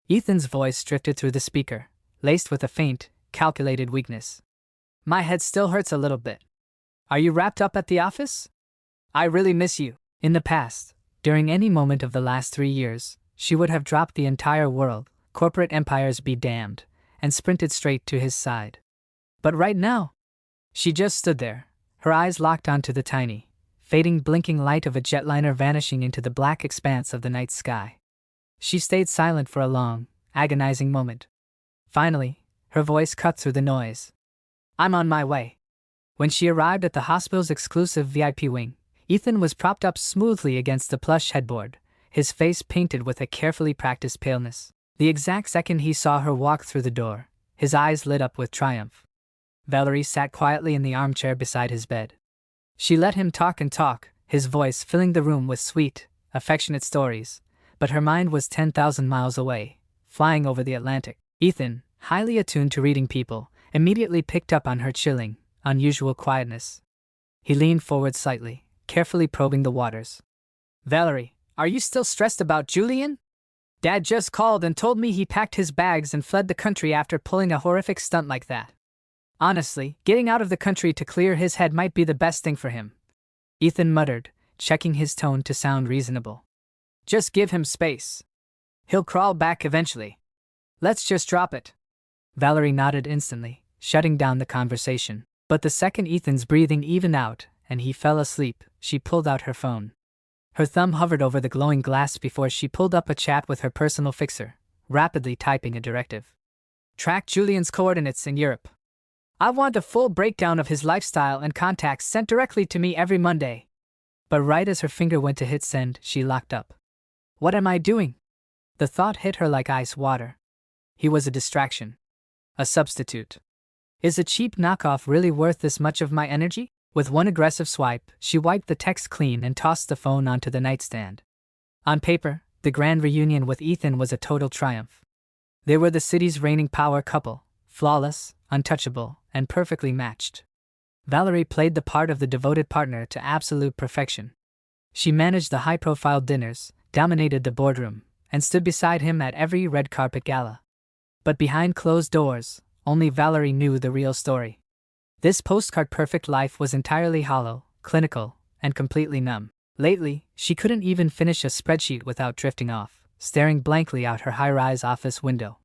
Ethan's voice drifted through the speaker, laced with a faint, calculated weakness. "My head still hurts a little bit. Are you wrapped up at the office? I really miss you." In the past, during any moment of the last 3 years, she would have dropped the entire world, corporate empires be damned, and sprinted straight to his side. But right now, she just stood there, her eyes locked onto the tiny, fading blinking light of a jetliner vanishing into the black expanse of the night sky. She stayed silent for a long, agonizing moment. Finally, her voice cut through the noise. "I'm on my way." When she arrived at the hospital's exclusive VIP wing, Ethan was propped up smoothly against the plush headboard, his face painted with a carefully practiced paleness. The exact second he saw her walk through the door, his eyes lit up with triumph. Valerie sat quietly in the armchair beside his bed. She let him talk and talk, his voice filling the room with sweet, affectionate stories, but her mind was 10,000 miles away, flying over the Atlantic. Ethan, highly attuned to reading people, immediately picked up on her chilling, unusual quietness. He leaned forward slightly, carefully probing the waters. "Valerie, are you still stressed about Julian? Dad just called and told me he packed his bags and fled the country after pulling a horrific stunt like that. Honestly, getting out of the country to clear his head might be the best thing for him." Ethan muttered, checking his tone to sound reasonable. "Just give him space. He'll crawl back eventually. Let's just drop it." Valerie nodded instantly, shutting down the conversation. But the second Ethan's breathing evened out and he fell asleep, she pulled out her phone. Her thumb hovered over the glowing glass before she pulled up a chat with her personal fixer, rapidly typing a directive. "Track Julian's coordinates in Europe. I want a full breakdown of his lifestyle and contacts sent directly to me every Monday." But right as her finger went to hit send, she locked up. "What am I doing?" The thought hit her like ice water. He was a distraction. A substitute. Is a cheap knockoff really worth this much of my energy? With one aggressive swipe, she wiped the text clean and tossed the phone onto the nightstand. On paper, the grand reunion with Ethan was a total triumph. They were the city's reigning power couple, flawless, untouchable, and perfectly matched. Valerie played the part of the devoted partner to absolute perfection. She managed the high-profile dinners, dominated the boardroom, and stood beside him at every red carpet gala. But behind closed doors, only Valerie knew the real story. This postcard-perfect life was entirely hollow, clinical, and completely numb. Lately, she couldn't even finish a spreadsheet without drifting off, staring blankly out her high-rise office window.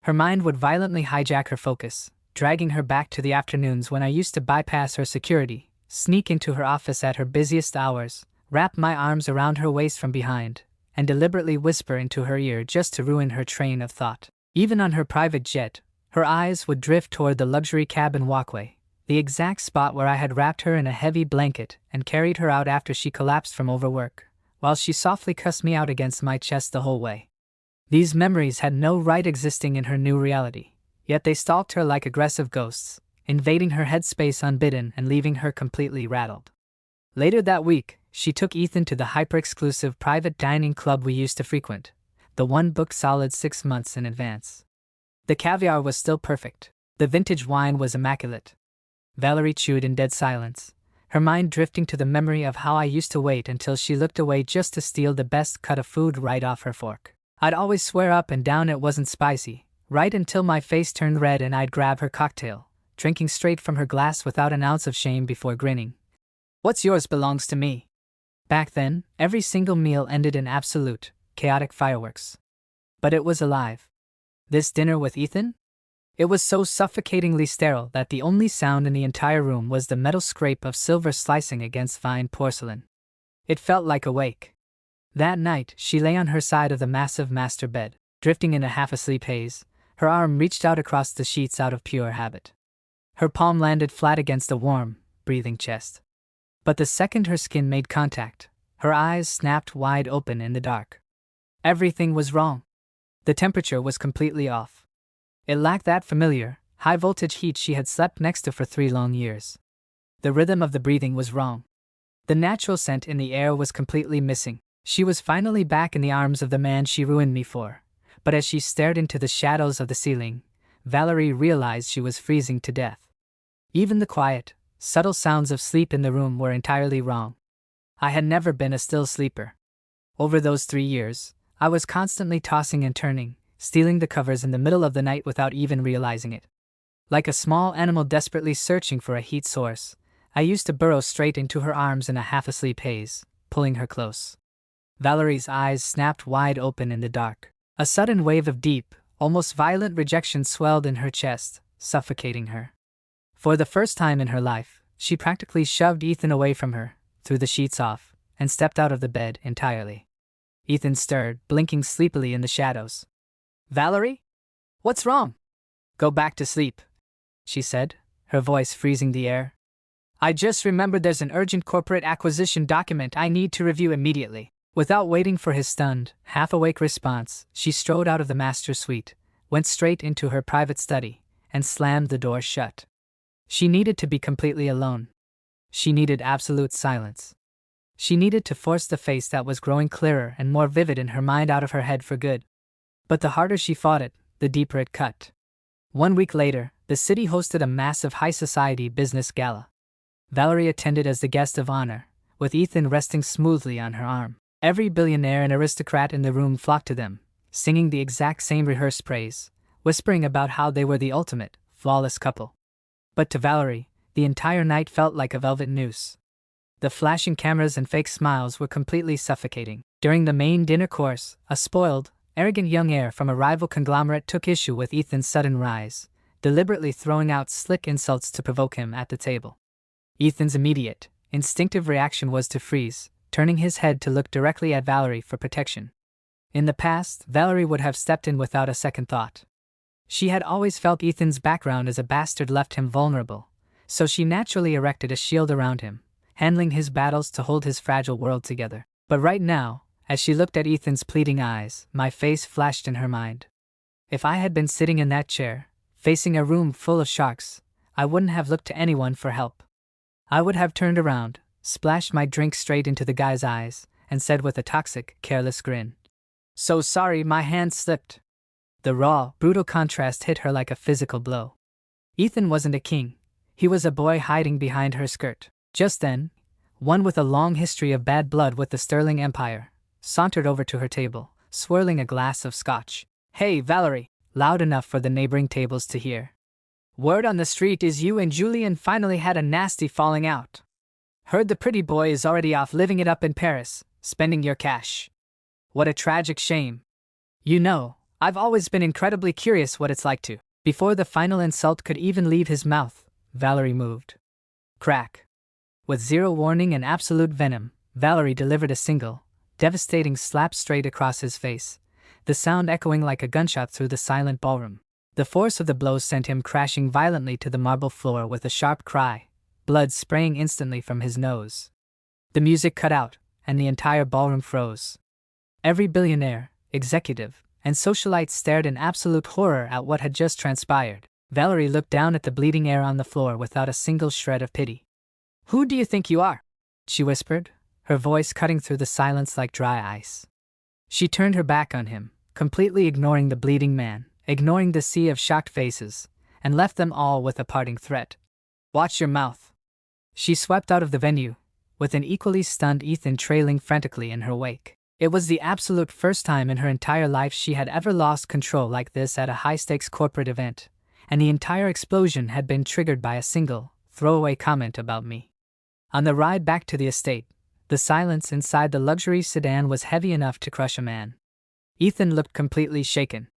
Her mind would violently hijack her focus, dragging her back to the afternoons when I used to bypass her security, sneak into her office at her busiest hours, wrap my arms around her waist from behind, and deliberately whisper into her ear just to ruin her train of thought. Even on her private jet, her eyes would drift toward the luxury cabin walkway, the exact spot where I had wrapped her in a heavy blanket and carried her out after she collapsed from overwork, while she softly cussed me out against my chest the whole way. These memories had no right existing in her new reality, yet they stalked her like aggressive ghosts, invading her headspace unbidden and leaving her completely rattled. Later that week, she took Ethan to the hyper-exclusive private dining club we used to frequent, the one booked solid 6 months in advance. The caviar was still perfect. The vintage wine was immaculate. Valerie chewed in dead silence, her mind drifting to the memory of how I used to wait until she looked away just to steal the best cut of food right off her fork. I'd always swear up and down it wasn't spicy, right until my face turned red and I'd grab her cocktail, drinking straight from her glass without an ounce of shame before grinning. "What's yours belongs to me." Back then, every single meal ended in absolute, chaotic fireworks. But it was alive. This dinner with Ethan? It was so suffocatingly sterile that the only sound in the entire room was the metal scrape of silver slicing against fine porcelain. It felt like a wake. That night, she lay on her side of the massive master bed, drifting in a half-asleep haze. Her arm reached out across the sheets out of pure habit. Her palm landed flat against a warm, breathing chest. But the second her skin made contact, her eyes snapped wide open in the dark. Everything was wrong. The temperature was completely off. It lacked that familiar, high-voltage heat she had slept next to for 3 long years. The rhythm of the breathing was wrong. The natural scent in the air was completely missing. She was finally back in the arms of the man she ruined me for, but as she stared into the shadows of the ceiling, Valerie realized she was freezing to death. Even the quiet, subtle sounds of sleep in the room were entirely wrong. I had never been a still sleeper. Over those 3 years, I was constantly tossing and turning, stealing the covers in the middle of the night without even realizing it. Like a small animal desperately searching for a heat source, I used to burrow straight into her arms in a half-asleep haze, pulling her close. Valerie's eyes snapped wide open in the dark. A sudden wave of deep, almost violent rejection swelled in her chest, suffocating her. For the first time in her life, she practically shoved Ethan away from her, threw the sheets off, and stepped out of the bed entirely. Ethan stirred, blinking sleepily in the shadows. "Valerie? What's wrong?" "Go back to sleep," she said, her voice freezing the air. "I just remembered there's an urgent corporate acquisition document I need to review immediately." Without waiting for his stunned, half-awake response, she strode out of the master suite, went straight into her private study, and slammed the door shut. She needed to be completely alone. She needed absolute silence. She needed to force the face that was growing clearer and more vivid in her mind out of her head for good. But the harder she fought it, the deeper it cut. 1 week later, the city hosted a massive high-society business gala. Valerie attended as the guest of honor, with Ethan resting smoothly on her arm. Every billionaire and aristocrat in the room flocked to them, singing the exact same rehearsed praise, whispering about how they were the ultimate, flawless couple. But to Valerie, the entire night felt like a velvet noose. The flashing cameras and fake smiles were completely suffocating. During the main dinner course, a spoiled, arrogant young heir from a rival conglomerate took issue with Ethan's sudden rise, deliberately throwing out slick insults to provoke him at the table. Ethan's immediate, instinctive reaction was to freeze, turning his head to look directly at Valerie for protection. In the past, Valerie would have stepped in without a second thought. She had always felt Ethan's background as a bastard left him vulnerable, so she naturally erected a shield around him, handling his battles to hold his fragile world together. But right now, as she looked at Ethan's pleading eyes, my face flashed in her mind. If I had been sitting in that chair, facing a room full of sharks, I wouldn't have looked to anyone for help. I would have turned around, splashed my drink straight into the guy's eyes, and said with a toxic, careless grin, "So sorry, my hand slipped." The raw, brutal contrast hit her like a physical blow. Ethan wasn't a king. He was a boy hiding behind her skirt. Just then, one with a long history of bad blood with the Sterling Empire sauntered over to her table, swirling a glass of scotch. "Hey, Valerie," loud enough for the neighboring tables to hear. "Word on the street is you and Julian finally had a nasty falling out. Heard the pretty boy is already off living it up in Paris, spending your cash. What a tragic shame. You know, I've always been incredibly curious what it's like to." Before the final insult could even leave his mouth, Valerie moved. Crack. With zero warning and absolute venom, Valerie delivered a single, devastating slap straight across his face, the sound echoing like a gunshot through the silent ballroom. The force of the blow sent him crashing violently to the marble floor with a sharp cry, blood spraying instantly from his nose. The music cut out, and the entire ballroom froze. Every billionaire, executive, and socialite stared in absolute horror at what had just transpired. Valerie looked down at the bleeding heir on the floor without a single shred of pity. "Who do you think you are?" she whispered, her voice cutting through the silence like dry ice. She turned her back on him, completely ignoring the bleeding man, ignoring the sea of shocked faces, and left them all with a parting threat. "Watch your mouth." She swept out of the venue, with an equally stunned Ethan trailing frantically in her wake. It was the absolute first time in her entire life she had ever lost control like this at a high-stakes corporate event, and the entire explosion had been triggered by a single, throwaway comment about me. On the ride back to the estate, the silence inside the luxury sedan was heavy enough to crush a man. Ethan looked completely shaken.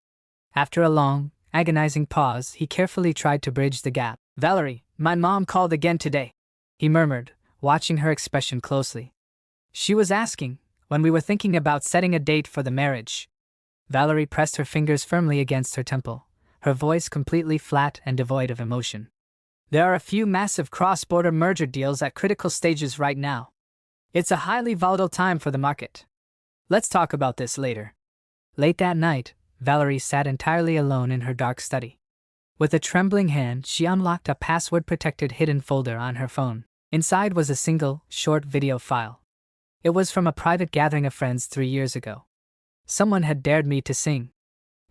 After a long, agonizing pause, he carefully tried to bridge the gap. "Valerie, my mom called again today," he murmured, watching her expression closely. "She was asking when we were thinking about setting a date for the marriage." Valerie pressed her fingers firmly against her temple, her voice completely flat and devoid of emotion. "There are a few massive cross-border merger deals at critical stages right now. It's a highly volatile time for the market. Let's talk about this later." Late that night, Valerie sat entirely alone in her dark study. With a trembling hand, she unlocked a password-protected hidden folder on her phone. Inside was a single, short video file. It was from a private gathering of friends 3 years ago. Someone had dared me to sing.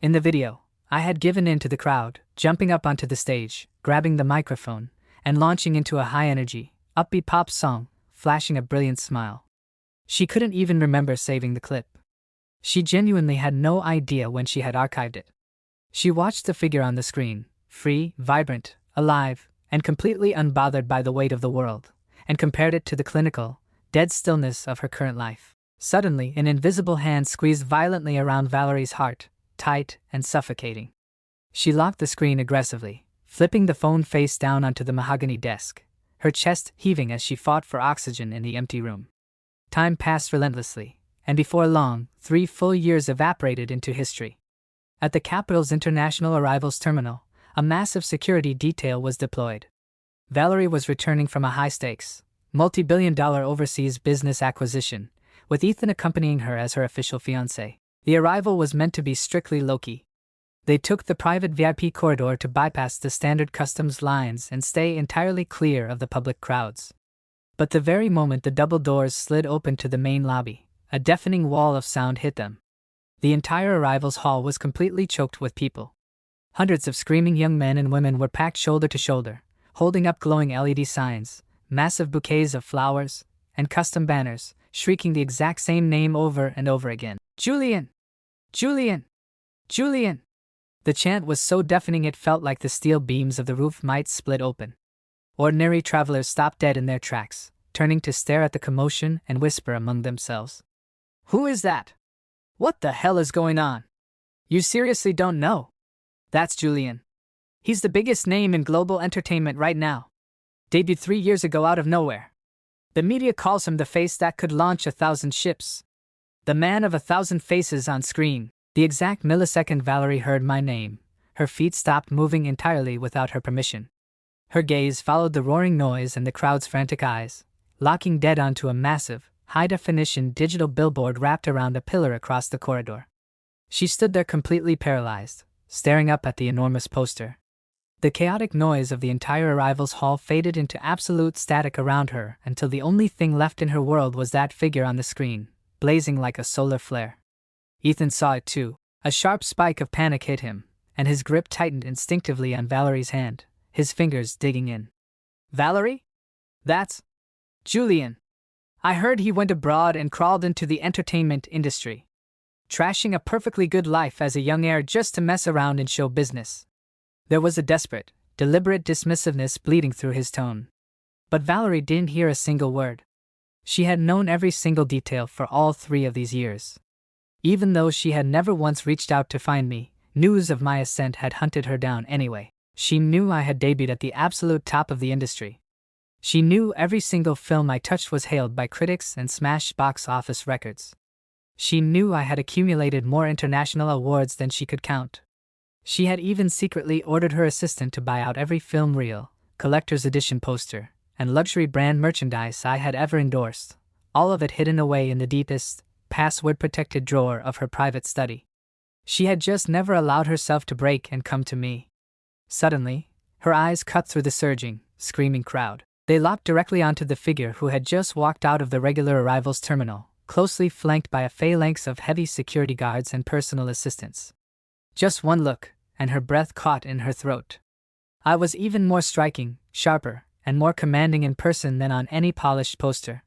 In the video, I had given in to the crowd, jumping up onto the stage, grabbing the microphone, and launching into a high-energy, upbeat pop song, flashing a brilliant smile. She couldn't even remember saving the clip. She genuinely had no idea when she had archived it. She watched the figure on the screen, free, vibrant, alive, and completely unbothered by the weight of the world, and compared it to the clinical, dead stillness of her current life. Suddenly, an invisible hand squeezed violently around Valerie's heart, tight and suffocating. She locked the screen aggressively, flipping the phone face down onto the mahogany desk, her chest heaving as she fought for oxygen in the empty room. Time passed relentlessly, and before long, 3 full years evaporated into history. At the capital's international arrivals terminal, a massive security detail was deployed. Valerie was returning from a high-stakes, multi-billion-dollar overseas business acquisition, with Ethan accompanying her as her official fiancé. The arrival was meant to be strictly low-key. They took the private VIP corridor to bypass the standard customs lines and stay entirely clear of the public crowds. But the very moment the double doors slid open to the main lobby, a deafening wall of sound hit them. The entire arrivals hall was completely choked with people. Hundreds of screaming young men and women were packed shoulder to shoulder, holding up glowing LED signs, massive bouquets of flowers, and custom banners, shrieking the exact same name over and over again. Julian! Julian! Julian! The chant was so deafening it felt like the steel beams of the roof might split open. Ordinary travelers stopped dead in their tracks, turning to stare at the commotion and whisper among themselves. Who is that? What the hell is going on? You seriously don't know? That's Julian. He's the biggest name in global entertainment right now. Debuted 3 years ago out of nowhere. The media calls him the face that could launch 1,000 ships. The man of 1,000 faces on screen. The exact millisecond Valerie heard my name, her feet stopped moving entirely without her permission. Her gaze followed the roaring noise and the crowd's frantic eyes, locking dead onto a massive, high-definition digital billboard wrapped around a pillar across the corridor. She stood there completely paralyzed, staring up at the enormous poster. The chaotic noise of the entire arrivals hall faded into absolute static around her until the only thing left in her world was that figure on the screen, blazing like a solar flare. Ethan saw it too. A sharp spike of panic hit him, and his grip tightened instinctively on Valerie's hand, his fingers digging in. Valerie? That's Julian. I heard he went abroad and crawled into the entertainment industry, trashing a perfectly good life as a young heir just to mess around in show business. There was a desperate, deliberate dismissiveness bleeding through his tone. But Valerie didn't hear a single word. She had known every single detail for all 3 of these years. Even though she had never once reached out to find me, news of my ascent had hunted her down anyway. She knew I had debuted at the absolute top of the industry. She knew every single film I touched was hailed by critics and smashed box office records. She knew I had accumulated more international awards than she could count. She had even secretly ordered her assistant to buy out every film reel, collector's edition poster, and luxury brand merchandise I had ever endorsed, all of it hidden away in the deepest, password-protected drawer of her private study. She had just never allowed herself to break and come to me. Suddenly, her eyes cut through the surging, screaming crowd. They locked directly onto the figure who had just walked out of the regular arrivals terminal, closely flanked by a phalanx of heavy security guards and personal assistants. Just one look, and her breath caught in her throat. I was even more striking, sharper, and more commanding in person than on any polished poster.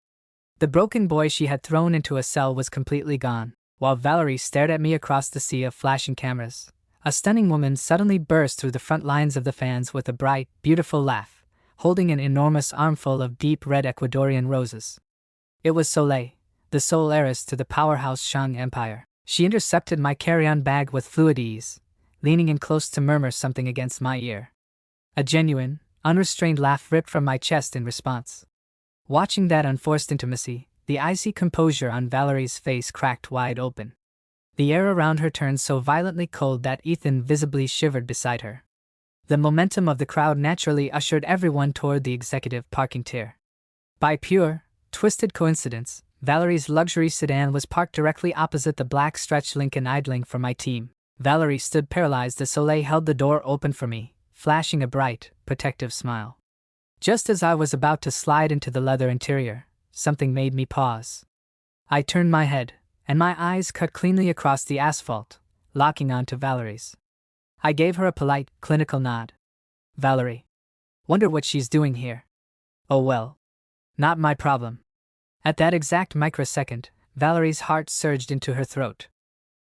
The broken boy she had thrown into a cell was completely gone, while Valerie stared at me across the sea of flashing cameras. A stunning woman suddenly burst through the front lines of the fans with a bright, beautiful laugh, holding an enormous armful of deep red Ecuadorian roses. It was Soleil, the sole heiress to the powerhouse Shang Empire. She intercepted my carry-on bag with fluid ease, leaning in close to murmur something against my ear. A genuine, unrestrained laugh ripped from my chest in response. Watching that unforced intimacy, the icy composure on Valerie's face cracked wide open. The air around her turned so violently cold that Ethan visibly shivered beside her. The momentum of the crowd naturally ushered everyone toward the executive parking tier. By pure, twisted coincidence, Valerie's luxury sedan was parked directly opposite the black stretch Lincoln idling for my team. Valerie stood paralyzed as Soleil held the door open for me, flashing a bright, protective smile. Just as I was about to slide into the leather interior, something made me pause. I turned my head, and my eyes cut cleanly across the asphalt, locking onto Valerie's. I gave her a polite, clinical nod. Valerie. Wonder what she's doing here. Oh well. Not my problem. At that exact microsecond, Valerie's heart surged into her throat.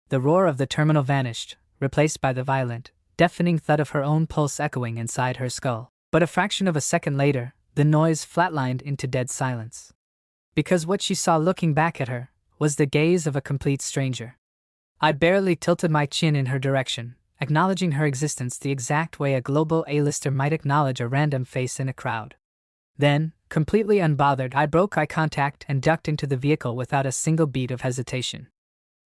The roar of the terminal vanished, replaced by the violent, deafening thud of her own pulse echoing inside her skull. But a fraction of a second later, the noise flatlined into dead silence. Because what she saw looking back at her was the gaze of a complete stranger. I barely tilted my chin in her direction, acknowledging her existence the exact way a global A-lister might acknowledge a random face in a crowd. Then, completely unbothered, I broke eye contact and ducked into the vehicle without a single beat of hesitation.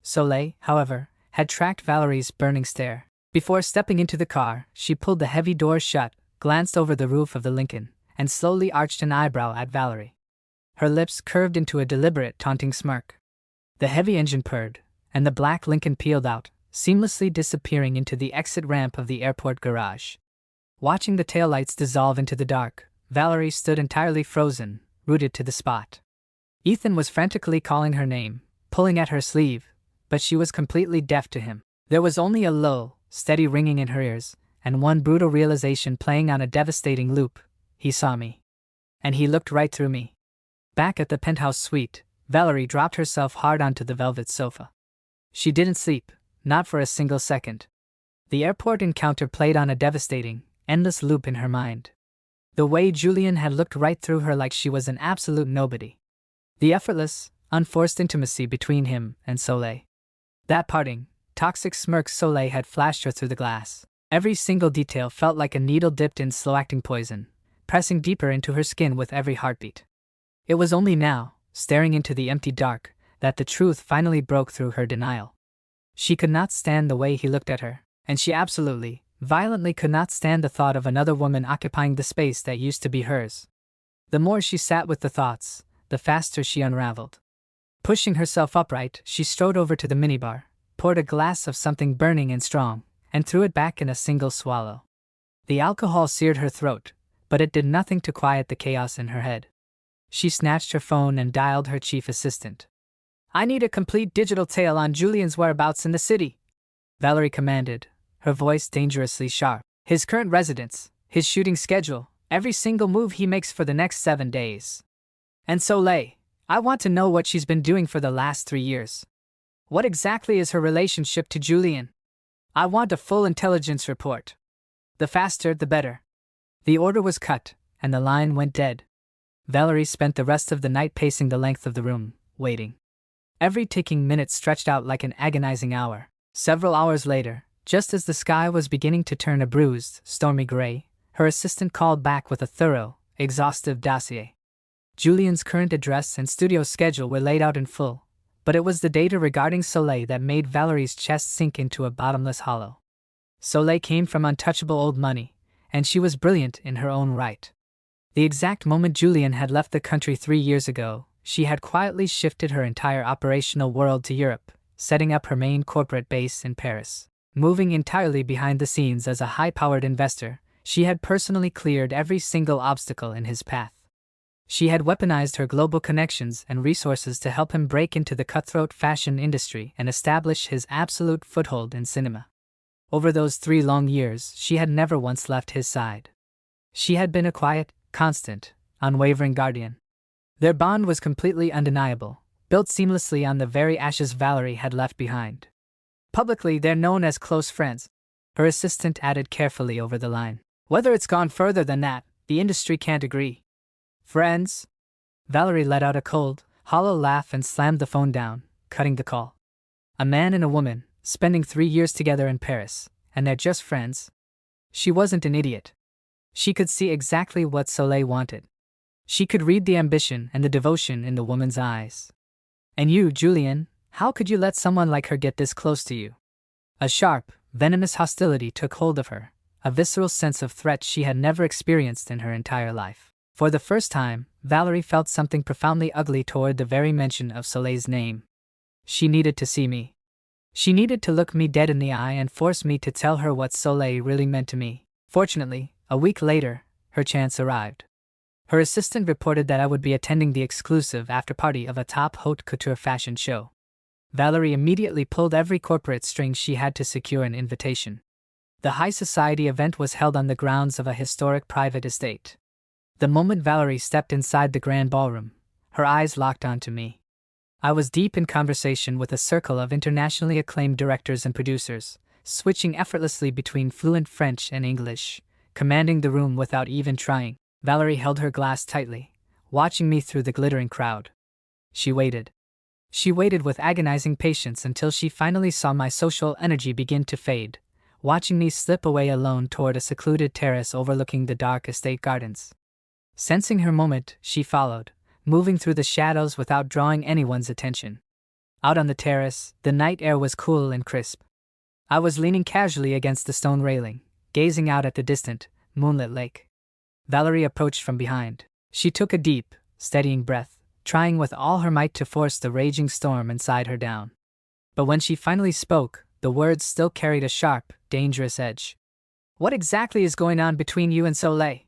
Soleil, however, had tracked Valerie's burning stare. Before stepping into the car, she pulled the heavy doors shut, glanced over the roof of the Lincoln, and slowly arched an eyebrow at Valerie. Her lips curved into a deliberate, taunting smirk. The heavy engine purred, and the black Lincoln peeled out, seamlessly disappearing into the exit ramp of the airport garage. Watching the taillights dissolve into the dark, Valerie stood entirely frozen, rooted to the spot. Ethan was frantically calling her name, pulling at her sleeve, but she was completely deaf to him. There was only a low, steady ringing in her ears, and one brutal realization playing on a devastating loop: he saw me. And he looked right through me. Back at the penthouse suite, Valerie dropped herself hard onto the velvet sofa. She didn't sleep, not for a single second. The airport encounter played on a devastating, endless loop in her mind. The way Julian had looked right through her like she was an absolute nobody. The effortless, unforced intimacy between him and Soleil. That parting, toxic smirk Soleil had flashed her through the glass. Every single detail felt like a needle dipped in slow-acting poison, pressing deeper into her skin with every heartbeat. It was only now, staring into the empty dark, that the truth finally broke through her denial. She could not stand the way he looked at her, and she absolutely, violently could not stand the thought of another woman occupying the space that used to be hers. The more she sat with the thoughts, the faster she unraveled. Pushing herself upright, she strode over to the minibar, poured a glass of something burning and strong, and threw it back in a single swallow. The alcohol seared her throat, but it did nothing to quiet the chaos in her head. She snatched her phone and dialed her chief assistant. "I need a complete digital tale on Julian's whereabouts in the city," Valerie commanded, her voice dangerously sharp. "His current residence, his shooting schedule, every single move he makes for the next 7 days. And Soleil, I want to know what she's been doing for the last 3 years. What exactly is her relationship to Julian? I want a full intelligence report. The faster, the better." The order was cut, and the line went dead. Valerie spent the rest of the night pacing the length of the room, waiting. Every ticking minute stretched out like an agonizing hour. Several hours later, just as the sky was beginning to turn a bruised, stormy gray, her assistant called back with a thorough, exhaustive dossier. Julian's current address and studio schedule were laid out in full, but it was the data regarding Soleil that made Valerie's chest sink into a bottomless hollow. Soleil came from untouchable old money, and she was brilliant in her own right. The exact moment Julian had left the country 3 years ago, she had quietly shifted her entire operational world to Europe, setting up her main corporate base in Paris. Moving entirely behind the scenes as a high-powered investor, she had personally cleared every single obstacle in his path. She had weaponized her global connections and resources to help him break into the cutthroat fashion industry and establish his absolute foothold in cinema. Over those 3 long years, she had never once left his side. She had been a quiet, constant, unwavering guardian. Their bond was completely undeniable, built seamlessly on the very ashes Valerie had left behind. Publicly, they're known as close friends, her assistant added carefully over the line. Whether it's gone further than that, the industry can't agree. "Friends?" Valerie let out a cold, hollow laugh and slammed the phone down, cutting the call. A man and a woman, spending 3 years together in Paris, and they're just friends? She wasn't an idiot. She could see exactly what Soleil wanted. She could read the ambition and the devotion in the woman's eyes. "And you, Julian, how could you let someone like her get this close to you?" A sharp, venomous hostility took hold of her, a visceral sense of threat she had never experienced in her entire life. For the first time, Valerie felt something profoundly ugly toward the very mention of Soleil's name. She needed to see me. She needed to look me dead in the eye and force me to tell her what Soleil really meant to me. Fortunately, a week later, her chance arrived. Her assistant reported that I would be attending the exclusive after-party of a top haute couture fashion show. Valerie immediately pulled every corporate string she had to secure an invitation. The high society event was held on the grounds of a historic private estate. The moment Valerie stepped inside the grand ballroom, her eyes locked onto me. I was deep in conversation with a circle of internationally acclaimed directors and producers, switching effortlessly between fluent French and English, commanding the room without even trying. Valerie held her glass tightly, watching me through the glittering crowd. She waited. She waited with agonizing patience until she finally saw my social energy begin to fade, watching me slip away alone toward a secluded terrace overlooking the dark estate gardens. Sensing her moment, she followed, moving through the shadows without drawing anyone's attention. Out on the terrace, the night air was cool and crisp. I was leaning casually against the stone railing, gazing out at the distant, moonlit lake. Valerie approached from behind. She took a deep, steadying breath, trying with all her might to force the raging storm inside her down. But when she finally spoke, the words still carried a sharp, dangerous edge. "What exactly is going on between you and Soleil?"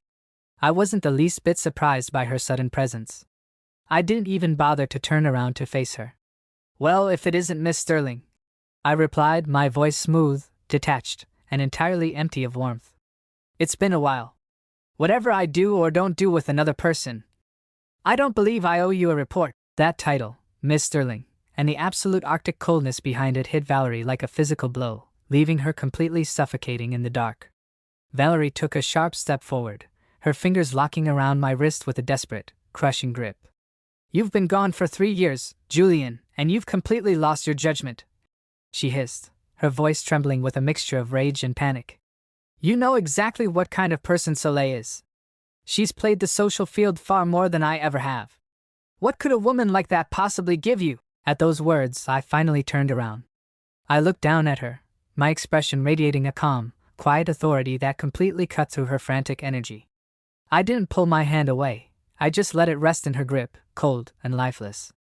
I wasn't the least bit surprised by her sudden presence. I didn't even bother to turn around to face her. "Well, if it isn't Miss Sterling," I replied, my voice smooth, detached, and entirely empty of warmth. "It's been a while. Whatever I do or don't do with another person, I don't believe I owe you a report." That title, Miss Sterling, and the absolute arctic coldness behind it hit Valerie like a physical blow, leaving her completely suffocating in the dark. Valerie took a sharp step forward, her fingers locking around my wrist with a desperate, crushing grip. "You've been gone for 3 years, Julian, and you've completely lost your judgment," she hissed, her voice trembling with a mixture of rage and panic. "You know exactly what kind of person Soleil is. She's played the social field far more than I ever have. What could a woman like that possibly give you?" At those words, I finally turned around. I looked down at her, my expression radiating a calm, quiet authority that completely cut through her frantic energy. I didn't pull my hand away, I just let it rest in her grip, cold and lifeless.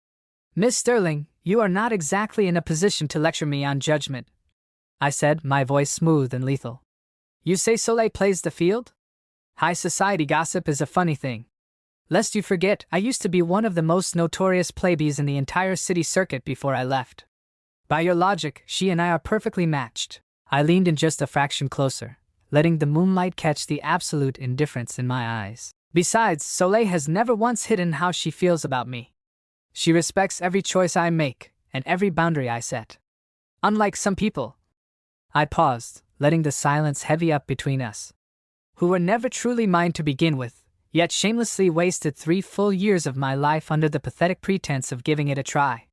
"Miss Sterling, you are not exactly in a position to lecture me on judgment," I said, my voice smooth and lethal. "You say Soleil plays the field? High society gossip is a funny thing. Lest you forget, I used to be one of the most notorious playboys in the entire city circuit before I left. By your logic, she and I are perfectly matched." I leaned in just a fraction closer, letting the moonlight catch the absolute indifference in my eyes. "Besides, Soleil has never once hidden how she feels about me. She respects every choice I make, and every boundary I set. Unlike some people," I paused, letting the silence heavy up between us, "who were never truly mine to begin with, yet shamelessly wasted 3 full years of my life under the pathetic pretense of giving it a try.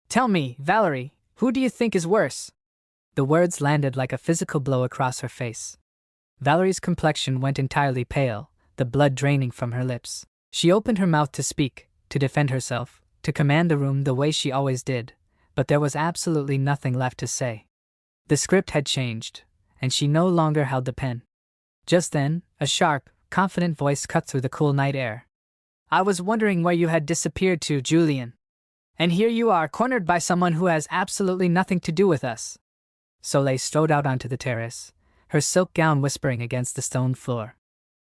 Tell me, Valerie, who do you think is worse?" The words landed like a physical blow across her face. Valerie's complexion went entirely pale, the blood draining from her lips. She opened her mouth to speak, to defend herself, to command the room the way she always did, but there was absolutely nothing left to say. The script had changed, and she no longer held the pen. Just then, a sharp, confident voice cut through the cool night air. "I was wondering where you had disappeared to, Julian. And here you are, cornered by someone who has absolutely nothing to do with us." Soleil strode out onto the terrace, her silk gown whispering against the stone floor.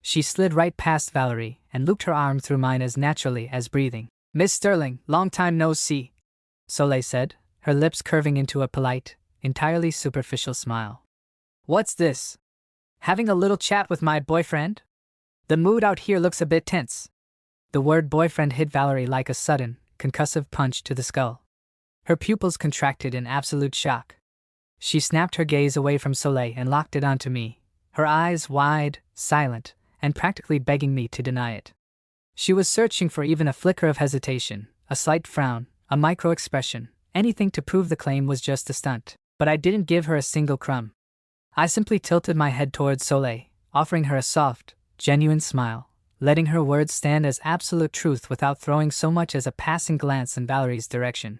She slid right past Valerie and looped her arm through mine as naturally as breathing. "Miss Sterling, long time no see," Soleil said, her lips curving into a polite, entirely superficial smile. "What's this? Having a little chat with my boyfriend? The mood out here looks a bit tense." The word boyfriend hit Valerie like a sudden, concussive punch to the skull. Her pupils contracted in absolute shock. She snapped her gaze away from Soleil and locked it onto me, her eyes wide, silent, and practically begging me to deny it. She was searching for even a flicker of hesitation, a slight frown, a micro-expression, anything to prove the claim was just a stunt. But I didn't give her a single crumb. I simply tilted my head towards Soleil, offering her a soft, genuine smile, letting her words stand as absolute truth without throwing so much as a passing glance in Valerie's direction.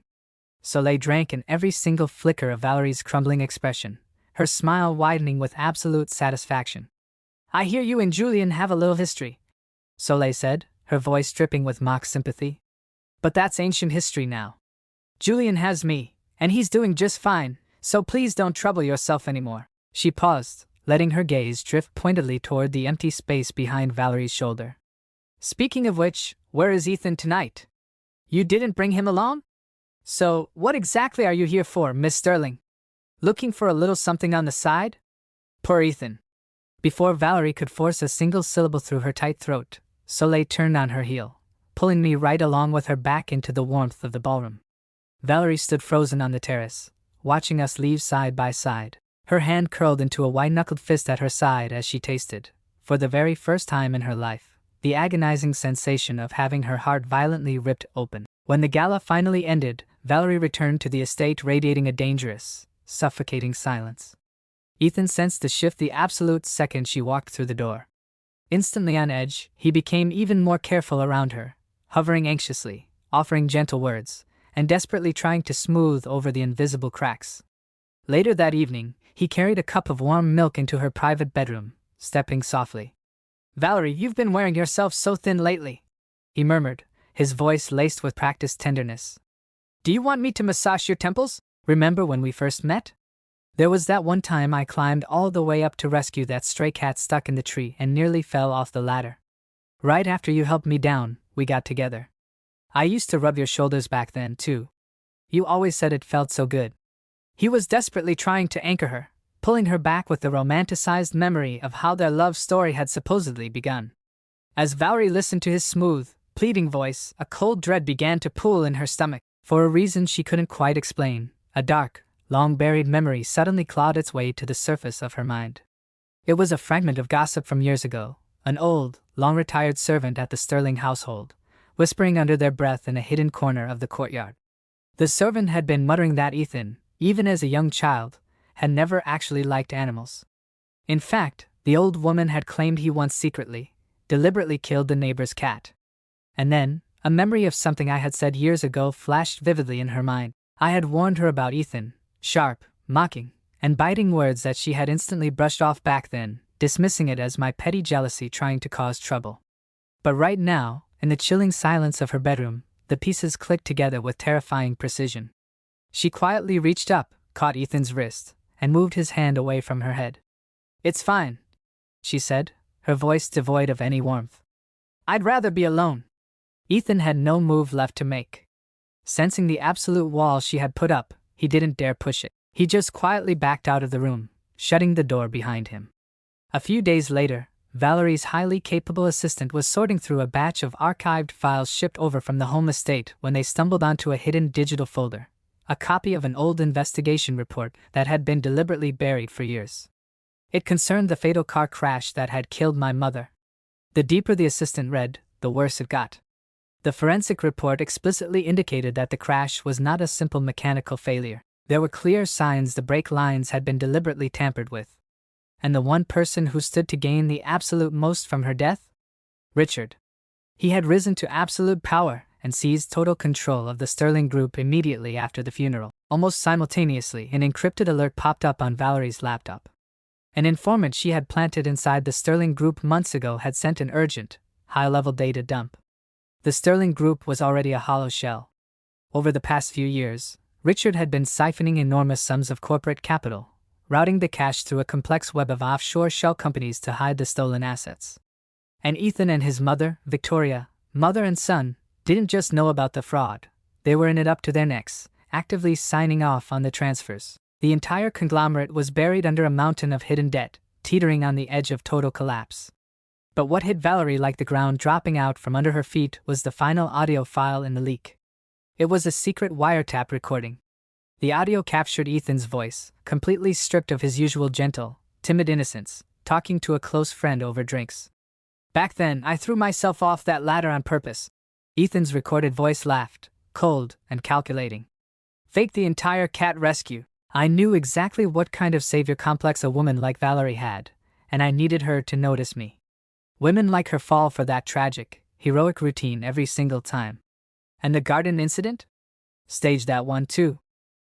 Soleil drank in every single flicker of Valerie's crumbling expression, her smile widening with absolute satisfaction. "I hear you and Julian have a little history," Soleil said, her voice dripping with mock sympathy. "But that's ancient history now. Julian has me, and he's doing just fine, so please don't trouble yourself anymore." She paused, letting her gaze drift pointedly toward the empty space behind Valerie's shoulder. "Speaking of which, where is Ethan tonight? You didn't bring him along? So, what exactly are you here for, Miss Sterling? Looking for a little something on the side? Poor Ethan." Before Valerie could force a single syllable through her tight throat, Soleil turned on her heel, pulling me right along with her back into the warmth of the ballroom. Valerie stood frozen on the terrace, watching us leave side by side, her hand curled into a white-knuckled fist at her side as she tasted, for the very first time in her life, the agonizing sensation of having her heart violently ripped open. When the gala finally ended, Valerie returned to the estate radiating a dangerous, suffocating silence. Ethan sensed the shift the absolute second she walked through the door. Instantly on edge, he became even more careful around her, hovering anxiously, offering gentle words, and desperately trying to smooth over the invisible cracks. Later that evening, he carried a cup of warm milk into her private bedroom, stepping softly. "Valerie, you've been wearing yourself so thin lately," he murmured, his voice laced with practiced tenderness. "Do you want me to massage your temples? Remember when we first met? There was that one time I climbed all the way up to rescue that stray cat stuck in the tree and nearly fell off the ladder. Right after you helped me down, we got together. I used to rub your shoulders back then, too. You always said it felt so good." He was desperately trying to anchor her, pulling her back with the romanticized memory of how their love story had supposedly begun. As Valerie listened to his smooth, pleading voice, a cold dread began to pool in her stomach. For a reason she couldn't quite explain, a dark, long-buried memory suddenly clawed its way to the surface of her mind. It was a fragment of gossip from years ago, an old, long-retired servant at the Sterling household, whispering under their breath in a hidden corner of the courtyard. The servant had been muttering that Ethan, even as a young child, had never actually liked animals. In fact, the old woman had claimed he once secretly, deliberately killed the neighbor's cat. And then, a memory of something I had said years ago flashed vividly in her mind. I had warned her about Ethan, sharp, mocking, and biting words that she had instantly brushed off back then, dismissing it as my petty jealousy trying to cause trouble. But right now, in the chilling silence of her bedroom, the pieces clicked together with terrifying precision. She quietly reached up, caught Ethan's wrist, and moved his hand away from her head. "It's fine," she said, her voice devoid of any warmth. "I'd rather be alone." Ethan had no move left to make. Sensing the absolute wall she had put up, he didn't dare push it. He just quietly backed out of the room, shutting the door behind him. A few days later, Valerie's highly capable assistant was sorting through a batch of archived files shipped over from the home estate when they stumbled onto a hidden digital folder, a copy of an old investigation report that had been deliberately buried for years. It concerned the fatal car crash that had killed my mother. The deeper the assistant read, the worse it got. The forensic report explicitly indicated that the crash was not a simple mechanical failure. There were clear signs the brake lines had been deliberately tampered with. And the one person who stood to gain the absolute most from her death? Richard. He had risen to absolute power and seized total control of the Sterling Group immediately after the funeral. Almost simultaneously, an encrypted alert popped up on Valerie's laptop. An informant she had planted inside the Sterling Group months ago had sent an urgent, high-level data dump. The Sterling Group was already a hollow shell. Over the past few years, Richard had been siphoning enormous sums of corporate capital, routing the cash through a complex web of offshore shell companies to hide the stolen assets. And Ethan and his mother, Victoria, mother and son, didn't just know about the fraud. They were in it up to their necks, actively signing off on the transfers. The entire conglomerate was buried under a mountain of hidden debt, teetering on the edge of total collapse. But what hit Valerie like the ground dropping out from under her feet was the final audio file in the leak. It was a secret wiretap recording. The audio captured Ethan's voice, completely stripped of his usual gentle, timid innocence, talking to a close friend over drinks. "Back then, I threw myself off that ladder on purpose." Ethan's recorded voice laughed, cold and calculating. "Faked the entire cat rescue. I knew exactly what kind of savior complex a woman like Valerie had, and I needed her to notice me. Women like her fall for that tragic, heroic routine every single time. And the garden incident? Staged that one too.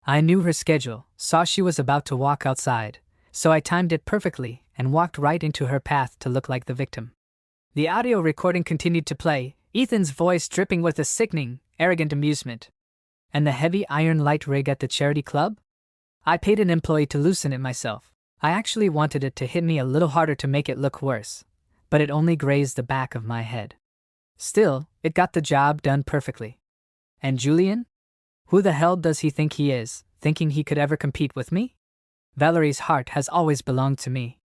I knew her schedule, saw she was about to walk outside, so I timed it perfectly and walked right into her path to look like the victim." The audio recording continued to play, Ethan's voice dripping with a sickening, arrogant amusement. "And the heavy iron light rig at the charity club? I paid an employee to loosen it myself. I actually wanted it to hit me a little harder to make it look worse, but it only grazed the back of my head. Still, it got the job done perfectly. And Julian? Who the hell does he think he is, thinking he could ever compete with me? Valerie's heart has always belonged to me.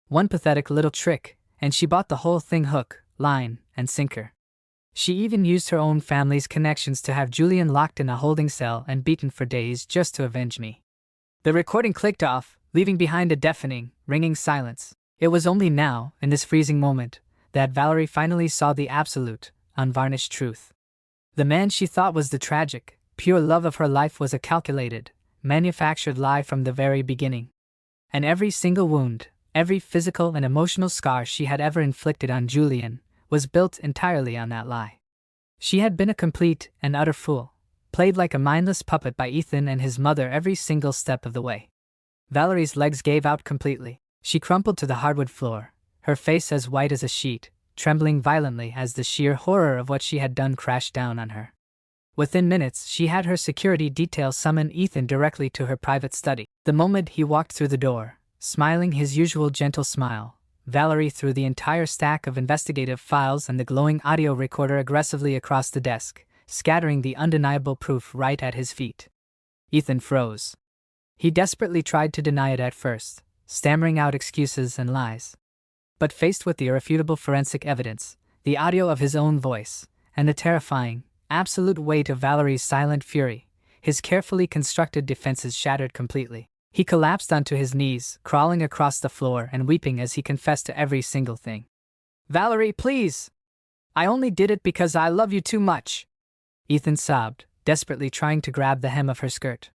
One pathetic little trick, and she bought the whole thing hook, line, and sinker. She even used her own family's connections to have Julian locked in a holding cell and beaten for days just to avenge me." The recording clicked off, leaving behind a deafening, ringing silence. It was only now, in this freezing moment, that Valerie finally saw the absolute, unvarnished truth. The man she thought was the tragic, pure love of her life was a calculated, manufactured lie from the very beginning. And every single wound, Every physical and emotional scar she had ever inflicted on Julian was built entirely on that lie. She had been a complete and utter fool, played like a mindless puppet by Ethan and his mother every single step of the way. Valerie's legs gave out completely. She crumpled to the hardwood floor, her face as white as a sheet, trembling violently as the sheer horror of what she had done crashed down on her. Within minutes, she had her security detail summon Ethan directly to her private study. The moment he walked through the door, smiling his usual gentle smile, Valerie threw the entire stack of investigative files and the glowing audio recorder aggressively across the desk, scattering the undeniable proof right at his feet. Ethan froze. He desperately tried to deny it at first, stammering out excuses and lies. But faced with the irrefutable forensic evidence, the audio of his own voice, and the terrifying, absolute weight of Valerie's silent fury, his carefully constructed defenses shattered completely. He collapsed onto his knees, crawling across the floor and weeping as he confessed to every single thing. "Valerie, please! I only did it because I love you too much," Ethan sobbed, desperately trying to grab the hem of her skirt.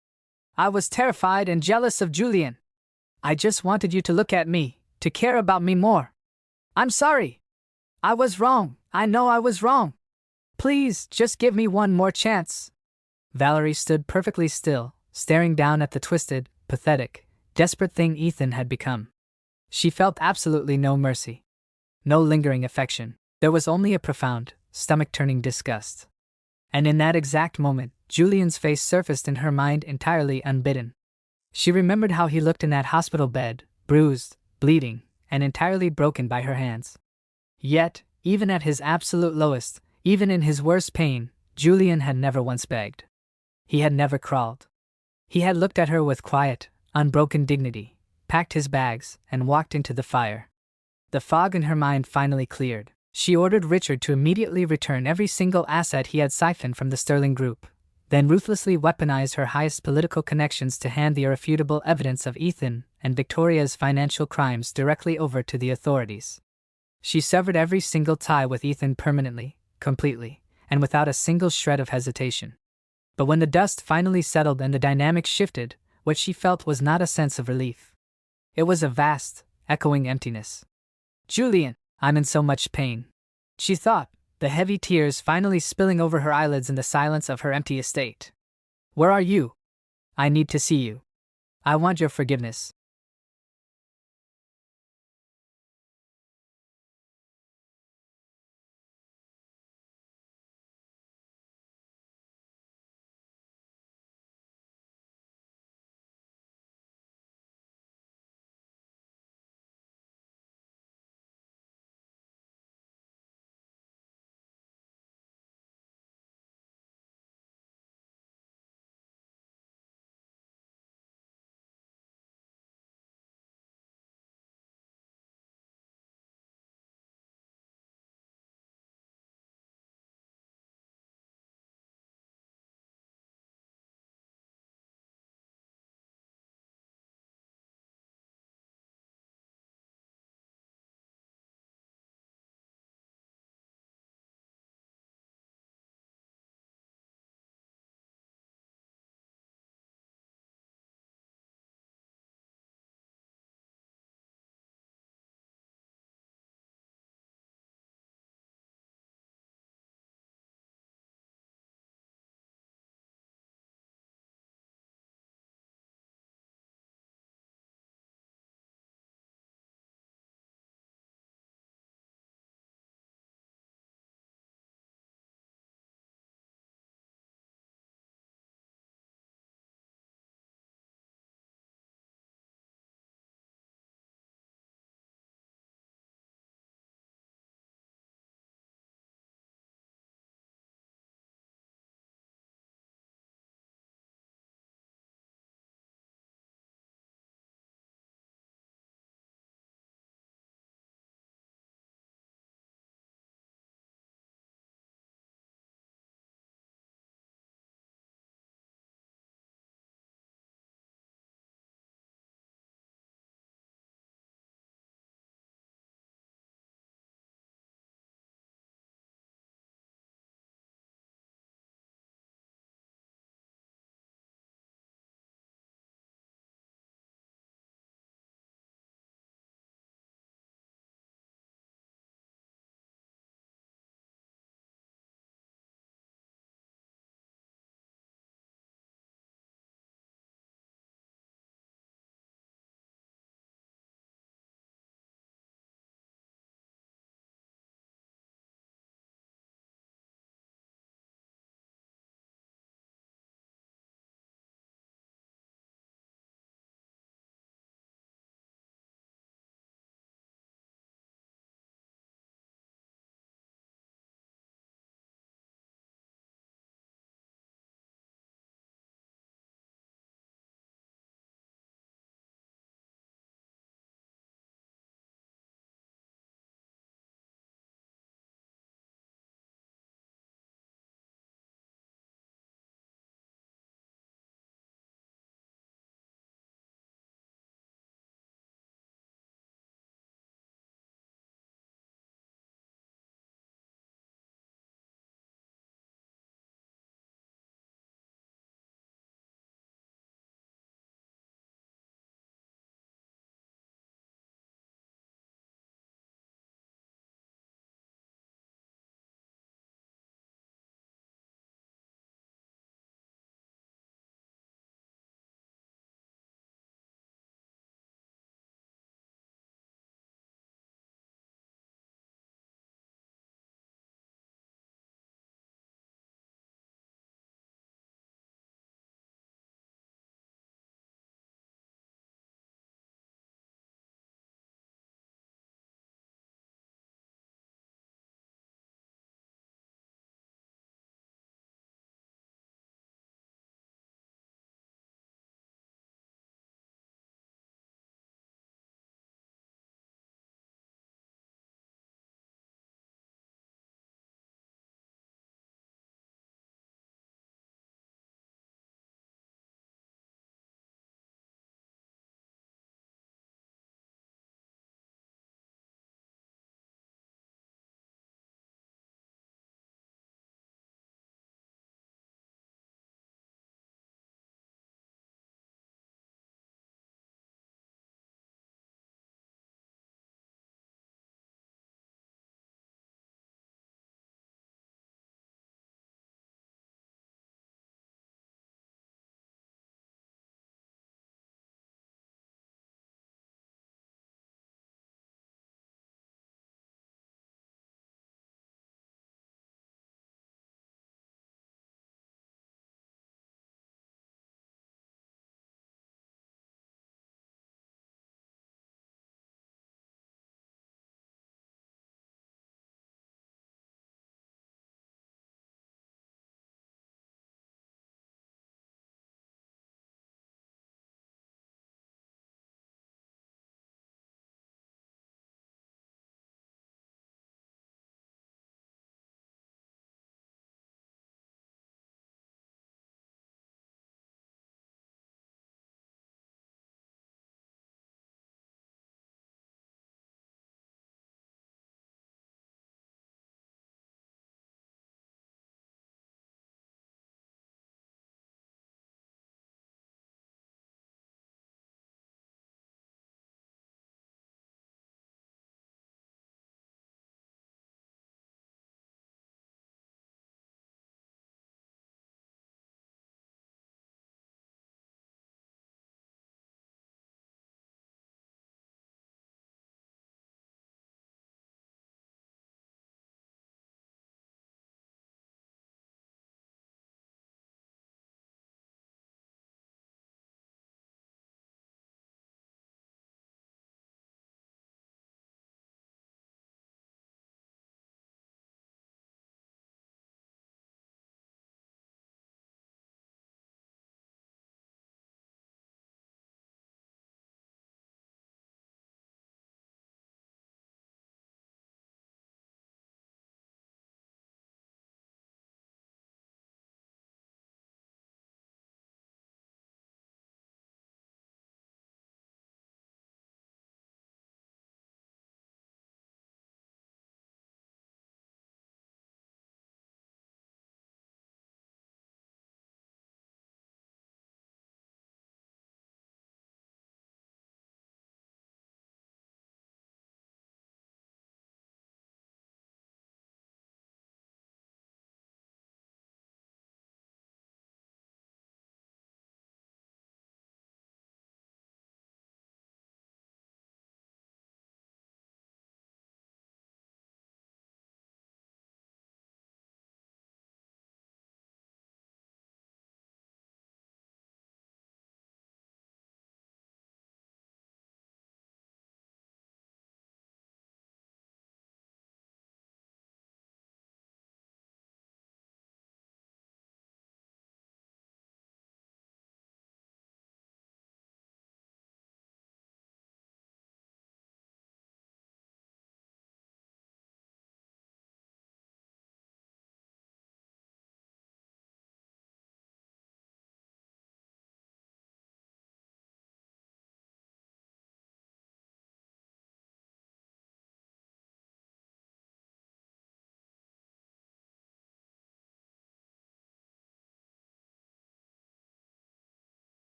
"I was terrified and jealous of Julian. I just wanted you to look at me, to care about me more. I'm sorry. I was wrong. I know I was wrong. Please, just give me one more chance." Valerie stood perfectly still, staring down at the twisted, pathetic, desperate thing Ethan had become. She felt absolutely no mercy. No lingering affection. There was only a profound, stomach-turning disgust. And in that exact moment, Julian's face surfaced in her mind entirely unbidden. She remembered how he looked in that hospital bed, bruised, bleeding, and entirely broken by her hands. Yet, even at his absolute lowest, even in his worst pain, Julian had never once begged. He had never crawled. He had looked at her with quiet, unbroken dignity, packed his bags, and walked into the fire. The fog in her mind finally cleared. She ordered Richard to immediately return every single asset he had siphoned from the Sterling Group, then ruthlessly weaponized her highest political connections to hand the irrefutable evidence of Ethan and Victoria's financial crimes directly over to the authorities. She severed every single tie with Ethan permanently, completely, and without a single shred of hesitation. But when the dust finally settled and the dynamics shifted, what she felt was not a sense of relief. It was a vast, echoing emptiness. "Julian, I'm in so much pain," she thought, the heavy tears finally spilling over her eyelids in the silence of her empty estate. "Where are you? I need to see you. I want your forgiveness.